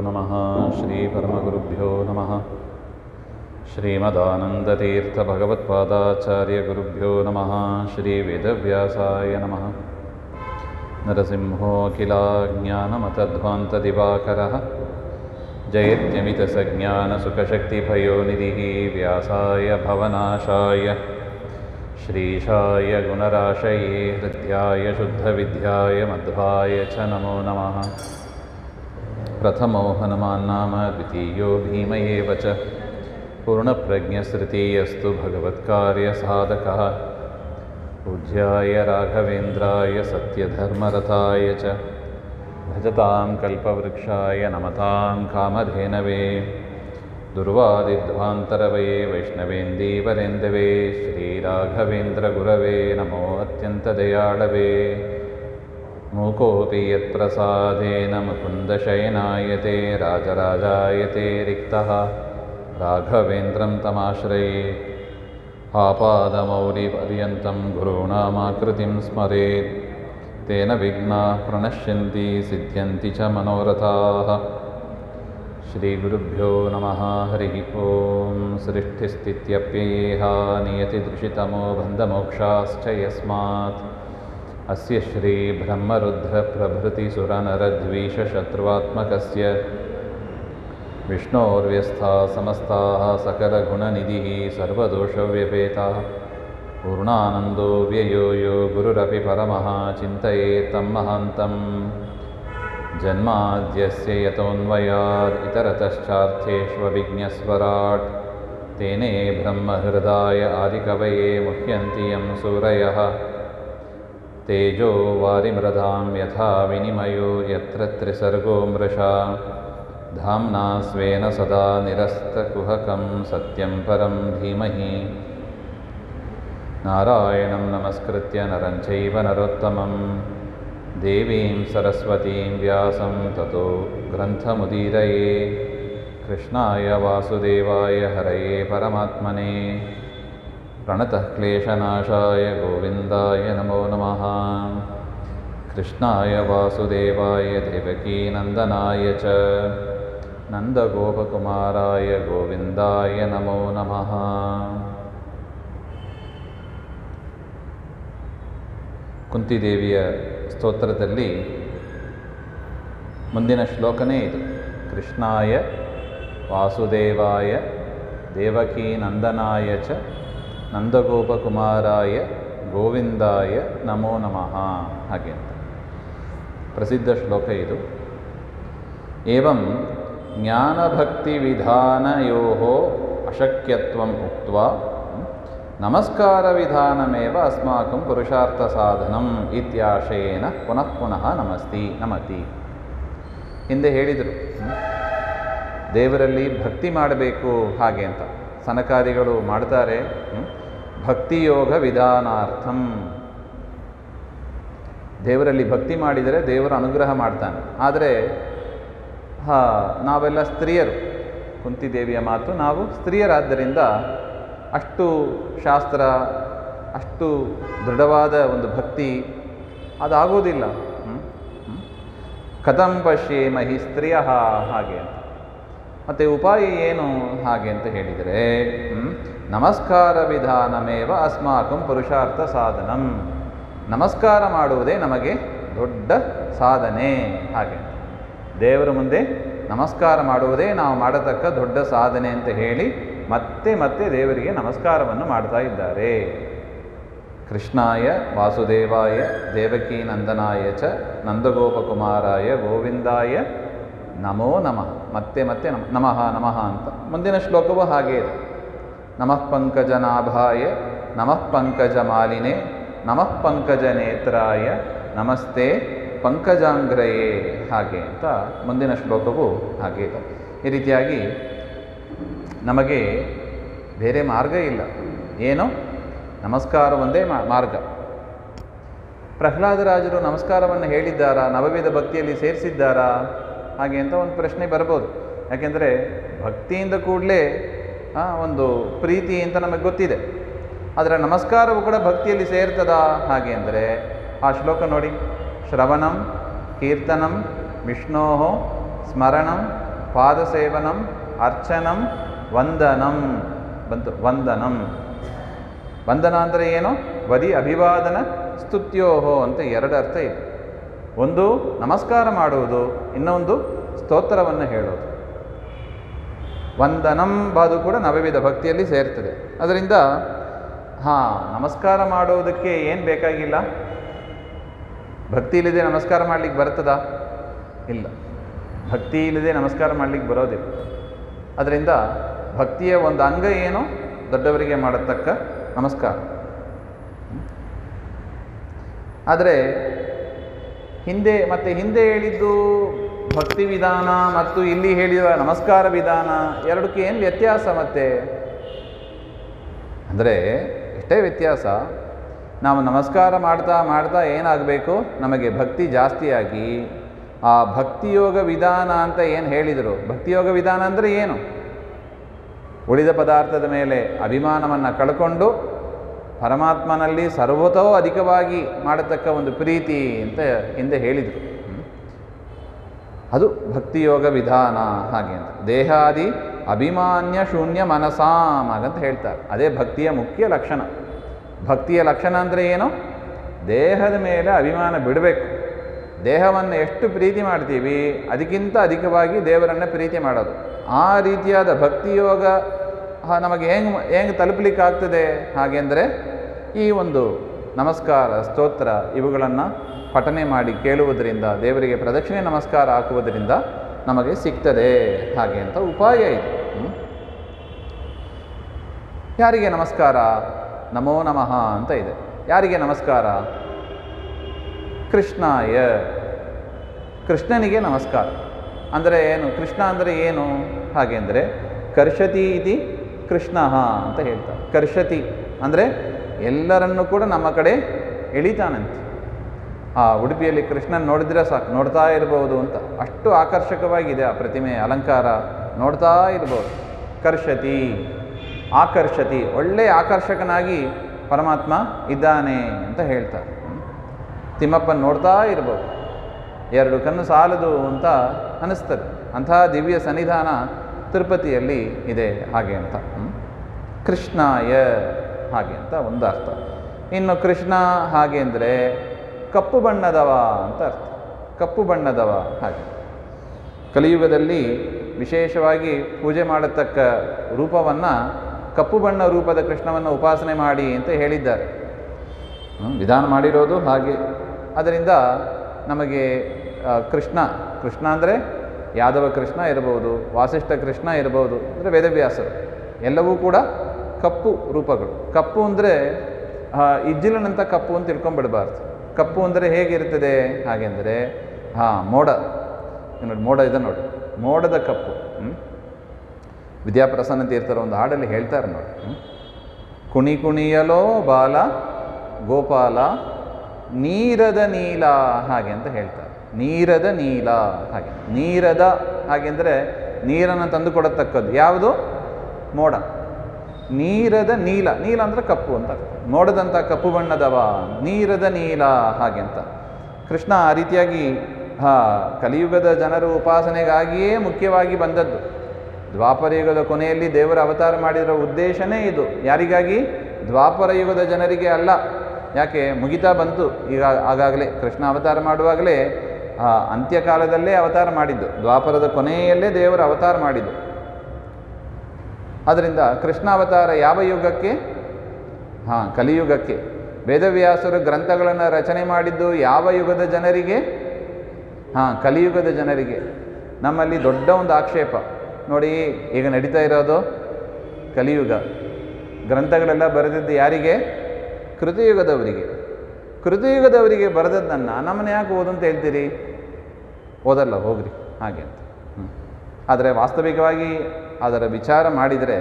ನಮಃ. ಶ್ರೀ ಪರಮಗುರುಭ್ಯೋ ನಮಃ. ಶ್ರೀಮದಾನಂದತೀರ್ಥಭಗವತ್ಪಾದಾಚಾರ್ಯ ಗುರುಭ್ಯೋ ನಮಃ. ಶ್ರೀ ವೇದವ್ಯಾಸಾಯ ನಮಃ. ನರಸಿಂಹೋऽಖಿಲಾಜ್ಞಾನಮತಧ್ವಾन्तದಿವಾಕರः ಜಯತ್ಯಮಿತಸಜ್ಞಾನಸುಖಶಕ್ತಿಭಯೋನಿಧಿः ವ್ಯಾಸಾಯ ಭವನಾಶಾಯ ಶ್ರೀಶಾಯ ಗುಣರಾಶಯೇ ಹೃದ್ಯಾಯ ಶುದ್ಧವಿದ್ಯಾಯ ಮಧ್ವಾಯ ಚ ನಮೋ ನಮಃ. ಪ್ರಥಮೋ ಹನುಮಾನ್ನಾಮ ದ್ವಿತೀಯೋ ಭೀಮ ಏವ ಚ ಪೂರ್ಣಪ್ರಜ್ಞಸ್ತೃತೀಯಸ್ತು ಭಗವತ್ಕಾರ್ಯಸಾಧಕಃ ಪೂಜ್ಯಾಯ ರಾಘವೇಂದ್ರಾಯ ಸತ್ಯಧರ್ಮರತಾಯ ಚ ಭಜತಾಂ ಕಲ್ಪವೃಕ್ಷಾಯ ನಮತಾಂ ಕಾಮಧೇನವೇ ದುರ್ವಾದಿಧ್ವಾಂತರವಯೇ ವೈಷ್ಣವೇಂದೀವರೇಂದವೇ ಶ್ರೀರಾಘವೇಂದ್ರಗುರವೇ ನಮೋ ಅತ್ಯಂತದಯಾಳವೇ. ಮೂಕೋಪಿ ಯತ್ಪ್ರಸಾದೇನ ಮುಕುಂದಶಯನಾಯತೆ ರಾಜರಾಜಾಯತೆ ರಿಕ್ತಃ ರಾಘವೇಂದ್ರಂ ತಮಾಶ್ರಯೇ. ಆಪಾದಮೌಲಿಪರ್ಯಂತಂ ಗುರುಣಾಮಾಕೃತಿಂ ಸ್ಮರೇತ್ ತೇನ ವಿಘ್ನಾಃ ಪ್ರಣಶ್ಯಂತಿ ಸಿದ್ಧ್ಯಂತಿ ಚ ಮನೋರಥಾಃ. ಶ್ರೀಗುರುಭ್ಯೋ ನಮಃ. ಹರಿ ಓಂ. ಸೃಷ್ಟಿಸ್ಥಿತ್ಯಪ್ಯಯೇಹ ನಿಯತಿದೃಶಿತಮೋ ಬಂಧಮೋಕ್ಷಾಶ್ಚ ಯಸ್ಮಾತ್ ಅಸ್ಯ ಶ್ರೀ ಬ್ರಹ್ಮರುದ್ರಪ್ರಭೃತಿಸುರನರದ್ವೀಷಶತ್ರುವಾತ್ಮಕಸ್ಯ ವಿಷ್ಣೋರ್ವ್ಯಸ್ಥಾ ಸಮಸ್ತಾಃ ಸಕಲಗುಣನಿಧಿಃ ಸರ್ವದೋಷವ್ಯಪೇತಃ ಪೂರ್ಣಾನಂದೋ ವ್ಯಯೋ ಯೋ ಗುರುರಪಿ ಪರಮಃ ಚಿಂತಯೇತ್ तं ಮಹಾಂತಂ. ಜನ್ಮಾದ್ಯಸ್ಯ ಯತೋನ್ವಯಾತ್ ಇತರತಶ್ಚಾರ್ಥೇಷ್ವವಿಘ್ನಸ್ವರಾಟ್ ತೇನೇ ಬ್ರಹ್ಮಹೃದಾಯ ಆದಿಕವಯೇ ಮುಹ್ಯಂತಿ ಯಂ ಸೂರಯಃ. ತೇಜೋ ವಾರಿಮೃಧಾಂ ಯಥಾ ವಿನಿಮಯೋ ಯತ್ರ ತ್ರಿಸರ್ಗೋ ಮೃಷಾ ಧಾಮ್ನಾ ಸ್ವೇನ ಸದಾ ನಿರಸ್ತಕುಹಕಂ ಸತ್ಯಂ ಪರಂ ಧೀಮಹಿ. ನಾರಾಯಣಂ ನಮಸ್ಕೃತ್ಯ ನರಂ ಚೈವ ನರೋತ್ತಮಂ ದೇವೀಂ ಸರಸ್ವತೀಂ ವ್ಯಾಸಂ ತತೋ ಗ್ರಂಥಮುದೀರಯೇ. ಕೃಷ್ಣಾಯ ವಾಸುದೇವಾಯ ಹರಯೇ ಪರಮಾತ್ಮನೇ ಪ್ರಣತಃ ಕ್ಲೇಶನಾಶಾಯ ಗೋವಿಂದಾಯ ನಮೋ ನಮಃ. ಕೃಷ್ಣಾಯ ವಾಸುದೇವಾಯ ದೇವಕೀನಂದನಾಯ ಚ ನಂದಗೋಪಕುಮಾರಾಯ ಗೋವಿಂದಾಯ ನಮೋ ನಮಃ. ಕುಂತಿದೇವಿಯ ಸ್ತೋತ್ರದಲ್ಲಿ ಮುಂದಿನ ಶ್ಲೋಕನೇ ಇದು. ಕೃಷ್ಣಾಯ ವಾಸುದೇವಾಯ ದೇವಕೀನಂದನಾಯ ಚ ನಂದಗೋಪಕುಮಾರಾಯ ಗೋವಿಂದಾಯ ನಮೋ ನಮಃ. ಹಾಗೆ ಅಂತ ಪ್ರಸಿದ್ಧ ಶ್ಲೋಕ ಇದು. ಏವಂ ಜ್ಞಾನಭಕ್ತಿವಿಧಾನಯೋಃ ಅಶಕ್ಯತ್ವಂ ಉಕ್ತ್ವಾ ನಮಸ್ಕಾರವಿಧಾನಮೇವ ಅಸ್ಮಾಕಂ ಪುರುಷಾರ್ಥಸಾಧನಂ ಇತ್ಯಾಶಯೇನ ಪುನಃ ಪುನಃ ನಮತಿ. ಹಿಂದೆ ಹೇಳಿದರು ದೇವರಲ್ಲಿ ಭಕ್ತಿ ಮಾಡಬೇಕು ಹಾಗೆ ಅಂತ. ಸನಕಾದಿಗಳು ಮಾಡ್ತಾರೆ. ಭಕ್ತಿಯೋಗ ವಿಧಾನಾರ್ಥಂ. ದೇವರಲ್ಲಿ ಭಕ್ತಿ ಮಾಡಿದರೆ ದೇವರು ಅನುಗ್ರಹ ಮಾಡ್ತಾನೆ. ಆದರೆ ನಾವೆಲ್ಲ ಸ್ತ್ರೀಯರು. ಕುಂತಿದೇವಿಯ ಮಾತು, ನಾವು ಸ್ತ್ರೀಯರಾದ್ದರಿಂದ ಅಷ್ಟು ಶಾಸ್ತ್ರ, ಅಷ್ಟು ದೃಢವಾದ ಒಂದು ಭಕ್ತಿ ಅದಾಗೋದಿಲ್ಲ. ಕಥಂ ಪಶ್ಯೇಮಹಿ ಸ್ತ್ರೀಯ ಹಾಗೆ ಅಂತ. ಮತ್ತು ಉಪಾಯ ಏನು ಹಾಗೆ ಅಂತ ಹೇಳಿದರೆ ನಮಸ್ಕಾರ ವಿಧಾನಮೇವ ಅಸ್ಮಾಕಂ ಪುರುಷಾರ್ಥ ಸಾಧನಂ. ನಮಸ್ಕಾರ ಮಾಡುವುದೇ ನಮಗೆ ದೊಡ್ಡ ಸಾಧನೆ ಹಾಗೆ. ದೇವರ ಮುಂದೆ ನಮಸ್ಕಾರ ಮಾಡುವುದೇ ನಾವು ಮಾಡತಕ್ಕ ದೊಡ್ಡ ಸಾಧನೆ ಅಂತ ಹೇಳಿ ಮತ್ತೆ ಮತ್ತೆ ದೇವರಿಗೆ ನಮಸ್ಕಾರವನ್ನು ಮಾಡ್ತಾ ಇದ್ದಾರೆ. ಕೃಷ್ಣಾಯ ವಾಸುದೇವಾಯ ದೇವಕೀನಂದನಾಯ ಚ ನಂದಗೋಪಕುಮಾರಾಯ ಗೋವಿಂದಾಯ ನಮೋ ನಮಃ. ಮತ್ತೆ ಮತ್ತೆ ನಮಃ ನಮಃ ಅಂತ. ಮುಂದಿನ ಶ್ಲೋಕವೂ ಹಾಗೇ ಇದೆ. ನಮಃ ಪಂಕಜನಾಭಾಯ ನಮಃ ಪಂಕಜಮಾಲಿನೇ ನಮಃ ಪಂಕಜನೇತ್ರಾಯ ನಮಸ್ತೆ ಪಂಕಜಾಂಗ್ರಯೇ ಹಾಗೆ ಅಂತ ಮುಂದಿನ ಶ್ಲೋಕವೂ ಹಾಗೆ ಇದೆ. ಈ ರೀತಿಯಾಗಿ ನಮಗೆ ಬೇರೆ ಮಾರ್ಗ ಇಲ್ಲ. ಏನು? ನಮಸ್ಕಾರ ಒಂದೇ ಮಾರ್ಗ. ಪ್ರಹ್ಲಾದರಾಜರು ನಮಸ್ಕಾರವನ್ನು ಹೇಳಿದ್ದಾರಾ? ನವವಿಧ ಭಕ್ತಿಯಲ್ಲಿ ಸೇರಿಸಿದ್ದಾರಾ ಹಾಗೆ ಅಂತ ಒಂದು ಪ್ರಶ್ನೆ ಬರ್ಬೋದು. ಯಾಕೆಂದರೆ ಭಕ್ತಿಯಿಂದ ಕೂಡಲೇ ಒಂದು ಪ್ರೀತಿ ಅಂತ ನಮಗೆ ಗೊತ್ತಿದೆ. ಆದರೆ ನಮಸ್ಕಾರವು ಕೂಡ ಭಕ್ತಿಯಲ್ಲಿ ಸೇರ್ತದಾ ಹಾಗೆ ಅಂದರೆ ಆ ಶ್ಲೋಕ ನೋಡಿ. ಶ್ರವಣಂ ಕೀರ್ತನಂ ವಿಷ್ಣೋ ಸ್ಮರಣಂ ಪಾದಸೇವನಂ, ಅರ್ಚನಂ, ವಂದನಂ ಬಂತು. ವಂದನಂ, ವಂದನ ಅಂದರೆ ಏನು? ವದಿ ಅಭಿವಾದನ ಸ್ತುತ್ಯೋಹೋ ಅಂತ ಎರಡು ಅರ್ಥ ಇದೆ. ಒಂದು ನಮಸ್ಕಾರ ಮಾಡುವುದು, ಇನ್ನೊಂದು ಸ್ತೋತ್ರವನ್ನು ಹೇಳೋದು. ವಂದನಂ ಬಾದು ಕೂಡ ನವವಿಧ ಭಕ್ತಿಯಲ್ಲಿ ಸೇರ್ತದೆ. ಅದರಿಂದ ನಮಸ್ಕಾರ ಮಾಡೋದಕ್ಕೆ ಏನು ಬೇಕಾಗಿಲ್ಲ. ಭಕ್ತಿ ಇಲ್ಲದೆ ನಮಸ್ಕಾರ ಮಾಡಲಿಕ್ಕೆ ಬರ್ತದಾ? ಇಲ್ಲ, ಭಕ್ತಿ ಇಲ್ಲದೆ ನಮಸ್ಕಾರ ಮಾಡಲಿಕ್ಕೆ ಬರೋದಿಲ್ಲ. ಅದರಿಂದ ಭಕ್ತಿಯ ಒಂದು ಅಂಗ ಏನು? ದೊಡ್ಡವರಿಗೆ ಮಾಡತಕ್ಕ ನಮಸ್ಕಾರ. ಆದರೆ ಹಿಂದೆ ಹೇಳಿದ್ದು ಭಕ್ತಿ ವಿಧಾನ ಮತ್ತು ಇಲ್ಲಿ ಹೇಳಿದ ನಮಸ್ಕಾರ ವಿಧಾನ ಎರಡಕ್ಕೆ ಏನು ವ್ಯತ್ಯಾಸ? ಮತ್ತೆ ಅಂದರೆ ಎಷ್ಟೇ ವ್ಯತ್ಯಾಸ, ನಾವು ನಮಸ್ಕಾರ ಮಾಡ್ತಾ ಮಾಡ್ತಾ ಏನಾಗಬೇಕು? ನಮಗೆ ಭಕ್ತಿ ಜಾಸ್ತಿಯಾಗಿ ಆ ಭಕ್ತಿಯೋಗ ವಿಧಾನ ಅಂತ ಏನು ಹೇಳಿದರು. ಭಕ್ತಿಯೋಗ ವಿಧಾನ ಅಂದರೆ ಏನು? ಉಳಿದ ಪದಾರ್ಥದ ಮೇಲೆ ಅಭಿಮಾನವನ್ನು ಕಳ್ಕೊಂಡು ಪರಮಾತ್ಮನಲ್ಲಿ ಸರ್ವತೋ ಅಧಿಕವಾಗಿ ಮಾಡತಕ್ಕ ಒಂದು ಪ್ರೀತಿ ಅಂತ ಹಿಂದೆ ಹೇಳಿದರು. ಅದು ಭಕ್ತಿಯೋಗ ವಿಧಾನ. ಹಾಗೆ ಅಂತ ದೇಹಾದಿ ಅಭಿಮಾನ್ಯ ಶೂನ್ಯ ಮನಸಾಂ ಹಾಗಂತ ಹೇಳ್ತಾರೆ. ಅದೇ ಭಕ್ತಿಯ ಮುಖ್ಯ ಲಕ್ಷಣ. ಭಕ್ತಿಯ ಲಕ್ಷಣ ಅಂದರೆ ಏನು? ದೇಹದ ಮೇಲೆ ಅಭಿಮಾನ ಬಿಡಬೇಕು. ದೇಹವನ್ನು ಎಷ್ಟು ಪ್ರೀತಿ ಮಾಡ್ತೀವಿ ಅದಕ್ಕಿಂತ ಅಧಿಕವಾಗಿ ದೇವರನ್ನು ಪ್ರೀತಿ ಮಾಡೋದು. ಆ ರೀತಿಯಾದ ಭಕ್ತಿಯೋಗ ನಮಗೆ ಹೆಂಗೆ ತಲುಪಲಿಕ್ಕಾಗ್ತದೆ? ಹಾಗೆಂದರೆ ಈ ಒಂದು ನಮಸ್ಕಾರ, ಸ್ತೋತ್ರ ಇವುಗಳನ್ನು ಪಠನೆ ಮಾಡಿ ಕೇಳುವುದರಿಂದ, ದೇವರಿಗೆ ಪ್ರದಕ್ಷಿಣೆ ನಮಸ್ಕಾರ ಹಾಕುವುದರಿಂದ ನಮಗೆ ಸಿಗ್ತದೆ. ಹಾಗೆ ಅಂತ ಉಪಾಯ ಇದೆ. ಯಾರಿಗೆ ನಮಸ್ಕಾರ? ನಮೋ ನಮಃ ಅಂತ ಇದೆ. ಯಾರಿಗೆ ನಮಸ್ಕಾರ? ಕೃಷ್ಣಾಯ, ಕೃಷ್ಣನಿಗೆ ನಮಸ್ಕಾರ. ಅಂದರೆ ಏನು? ಕೃಷ್ಣ ಅಂದರೆ ಏನು? ಹಾಗೆ ಅಂದರೆ ಕರ್ಷತಿ ಇತಿ ಕೃಷ್ಣ ಅಂತ ಹೇಳ್ತಾರೆ. ಕರ್ಷತಿ ಅಂದರೆ ಎಲ್ಲರನ್ನೂ ಕೂಡ ನಮ್ಮ ಕಡೆ ಎಳಿತಾನಂತೆ. ಉಡುಪಿಯಲ್ಲಿ ಕೃಷ್ಣನ ನೋಡಿದ್ರೆ ಸಾಕು, ನೋಡ್ತಾ ಇರ್ಬೋದು ಅಂತ. ಅಷ್ಟು ಆಕರ್ಷಕವಾಗಿದೆ ಆ ಪ್ರತಿಮೆ, ಅಲಂಕಾರ, ನೋಡ್ತಾ ಇರ್ಬೋದು. ಕರ್ಷತಿ, ಆಕರ್ಷತಿ, ಒಳ್ಳೆಯ ಆಕರ್ಷಕನಾಗಿ ಪರಮಾತ್ಮ ಇದ್ದಾನೆ ಅಂತ ಹೇಳ್ತಾರೆ. ತಿಮ್ಮಪ್ಪನ ನೋಡ್ತಾ ಇರ್ಬೋದು, ಎರಡು ಕಣ್ಣು ಸಾಲದು ಅಂತ ಅನ್ನಿಸ್ತದೆ. ಅಂತಹ ದಿವ್ಯ ಸನ್ನಿಧಾನ ತಿರುಪತಿಯಲ್ಲಿ ಇದೆ. ಹಾಗೆ ಅಂತ ಕೃಷ್ಣಾಯ ಹಾಗೆ ಅಂತ ಒಂದು ಅರ್ಥ. ಇನ್ನು ಕೃಷ್ಣ ಹಾಗೆ ಅಂದರೆ ಕಪ್ಪು ಬಣ್ಣದವ ಅಂತ ಅರ್ಥ. ಕಪ್ಪು ಬಣ್ಣದವ. ಹಾಗೆ ಕಲಿಯುಗದಲ್ಲಿ ವಿಶೇಷವಾಗಿ ಪೂಜೆ ಮಾಡತಕ್ಕ ರೂಪವನ್ನು ಕಪ್ಪು ಬಣ್ಣ ರೂಪದ ಕೃಷ್ಣವನ್ನು ಉಪಾಸನೆ ಮಾಡಿ ಅಂತ ಹೇಳಿದ್ದಾರೆ. ವಿಧಾನ ಮಾಡಿರೋದು ಹಾಗೆ. ಅದರಿಂದ ನಮಗೆ ಕೃಷ್ಣ ಅಂದರೆ ಯಾದವ ಕೃಷ್ಣ ಇರಬಹುದು, ವಾಸಿಷ್ಠ ಕೃಷ್ಣ ಇರಬಹುದು, ಅಂದರೆ ವೇದವ್ಯಾಸರು, ಎಲ್ಲವೂ ಕೂಡ ಕಪ್ಪು ರೂಪಗಳು. ಕಪ್ಪು ಅಂದರೆ ಇಜ್ಜಿಲನಂಥ ಕಪ್ಪು ಅಂತ ತಿಳ್ಕೊಂಬಿಡಬಾರ್ದು. ಕಪ್ಪು ಅಂದರೆ ಹೇಗಿರ್ತದೆ? ಹಾಗೆಂದರೆ ಮೋಡ ನೋಡಿ, ಮೋಡ ಇದೆ ನೋಡಿ, ಮೋಡದ ಕಪ್ಪು. ವಿದ್ಯಾಪ್ರಸನ್ನ ತೀರ್ಥರ ಒಂದು ಹಾಡಲ್ಲಿ ಹೇಳ್ತಾರೆ ನೋಡಿ, ಕುಣಿ ಕುಣಿಯಲೋ ಬಾಲ ಗೋಪಾಲ ನೀರದ ನೀಲ ಹಾಗೆ ಅಂತ ಹೇಳ್ತಾರೆ. ನೀರದ ನೀಲ ಹಾಗೆ. ನೀರದ ಹಾಗೆಂದರೆ ನೀರನ್ನು ತಂದು ಕೊಡತಕ್ಕದ್ದು ಯಾವುದು? ಮೋಡ. ನೀರದ ನೀಲ, ನೀಲ ಅಂದರೆ ಕಪ್ಪು ಅಂತ. ಮೋಡದಂಥ ಕಪ್ಪು ಬಣ್ಣದವ, ನೀರದ ನೀಲ ಹಾಗೆ ಅಂತ. ಕೃಷ್ಣ ಆ ರೀತಿಯಾಗಿ ಕಲಿಯುಗದ ಜನರು ಉಪಾಸನೆಗಾಗಿಯೇ ಮುಖ್ಯವಾಗಿ ಬಂದದ್ದು. ದ್ವಾಪರ ಯುಗದ ಕೊನೆಯಲ್ಲಿ ದೇವರ ಅವತಾರ ಮಾಡಿರೋ ಉದ್ದೇಶನೇ ಇದು. ಯಾರಿಗಾಗಿ? ದ್ವಾಪರ ಯುಗದ ಜನರಿಗೆ ಅಲ್ಲ. ಯಾಕೆ? ಮುಗಿತಾ ಬಂತು ಈಗ. ಆಗಾಗಲೇ ಕೃಷ್ಣ ಅವತಾರ ಮಾಡುವಾಗಲೇ ಅಂತ್ಯಕಾಲದಲ್ಲೇ ಅವತಾರ ಮಾಡಿದ್ದು, ದ್ವಾಪರದ ಕೊನೆಯಲ್ಲೇ ದೇವರ ಅವತಾರ ಮಾಡಿದ್ದು. ಆದ್ದರಿಂದ ಕೃಷ್ಣ ಅವತಾರ ಯಾವ ಯುಗಕ್ಕೆ? ಕಲಿಯುಗಕ್ಕೆ. ವೇದವ್ಯಾಸರು ಗ್ರಂಥಗಳನ್ನು ರಚನೆ ಮಾಡಿದ್ದು ಯಾವ ಯುಗದ ಜನರಿಗೆ? ಕಲಿಯುಗದ ಜನರಿಗೆ. ನಮ್ಮಲ್ಲಿ ದೊಡ್ಡ ಒಂದು ಆಕ್ಷೇಪ ನೋಡಿ, ಈಗ ನಡೀತಾ ಇರೋದು ಕಲಿಯುಗ. ಗ್ರಂಥಗಳೆಲ್ಲ ಬರೆದಿದ್ದು ಯಾರಿಗೆ? ಕೃತಯುಗದವರಿಗೆ. ಕೃತಯುಗದವರಿಗೆ ಬರೆದದ್ದನ್ನು ನಮ್ಮನ್ನು ಯಾಕೆ ಓದು ಅಂತ ಹೇಳ್ತೀರಿ? ಓದಲ್ಲ, ಹೋಗ್ರಿ ಹಾಗೆ ಅಂತ. ಆದರೆ ವಾಸ್ತವಿಕವಾಗಿ ಅದರ ವಿಚಾರ ಮಾಡಿದರೆ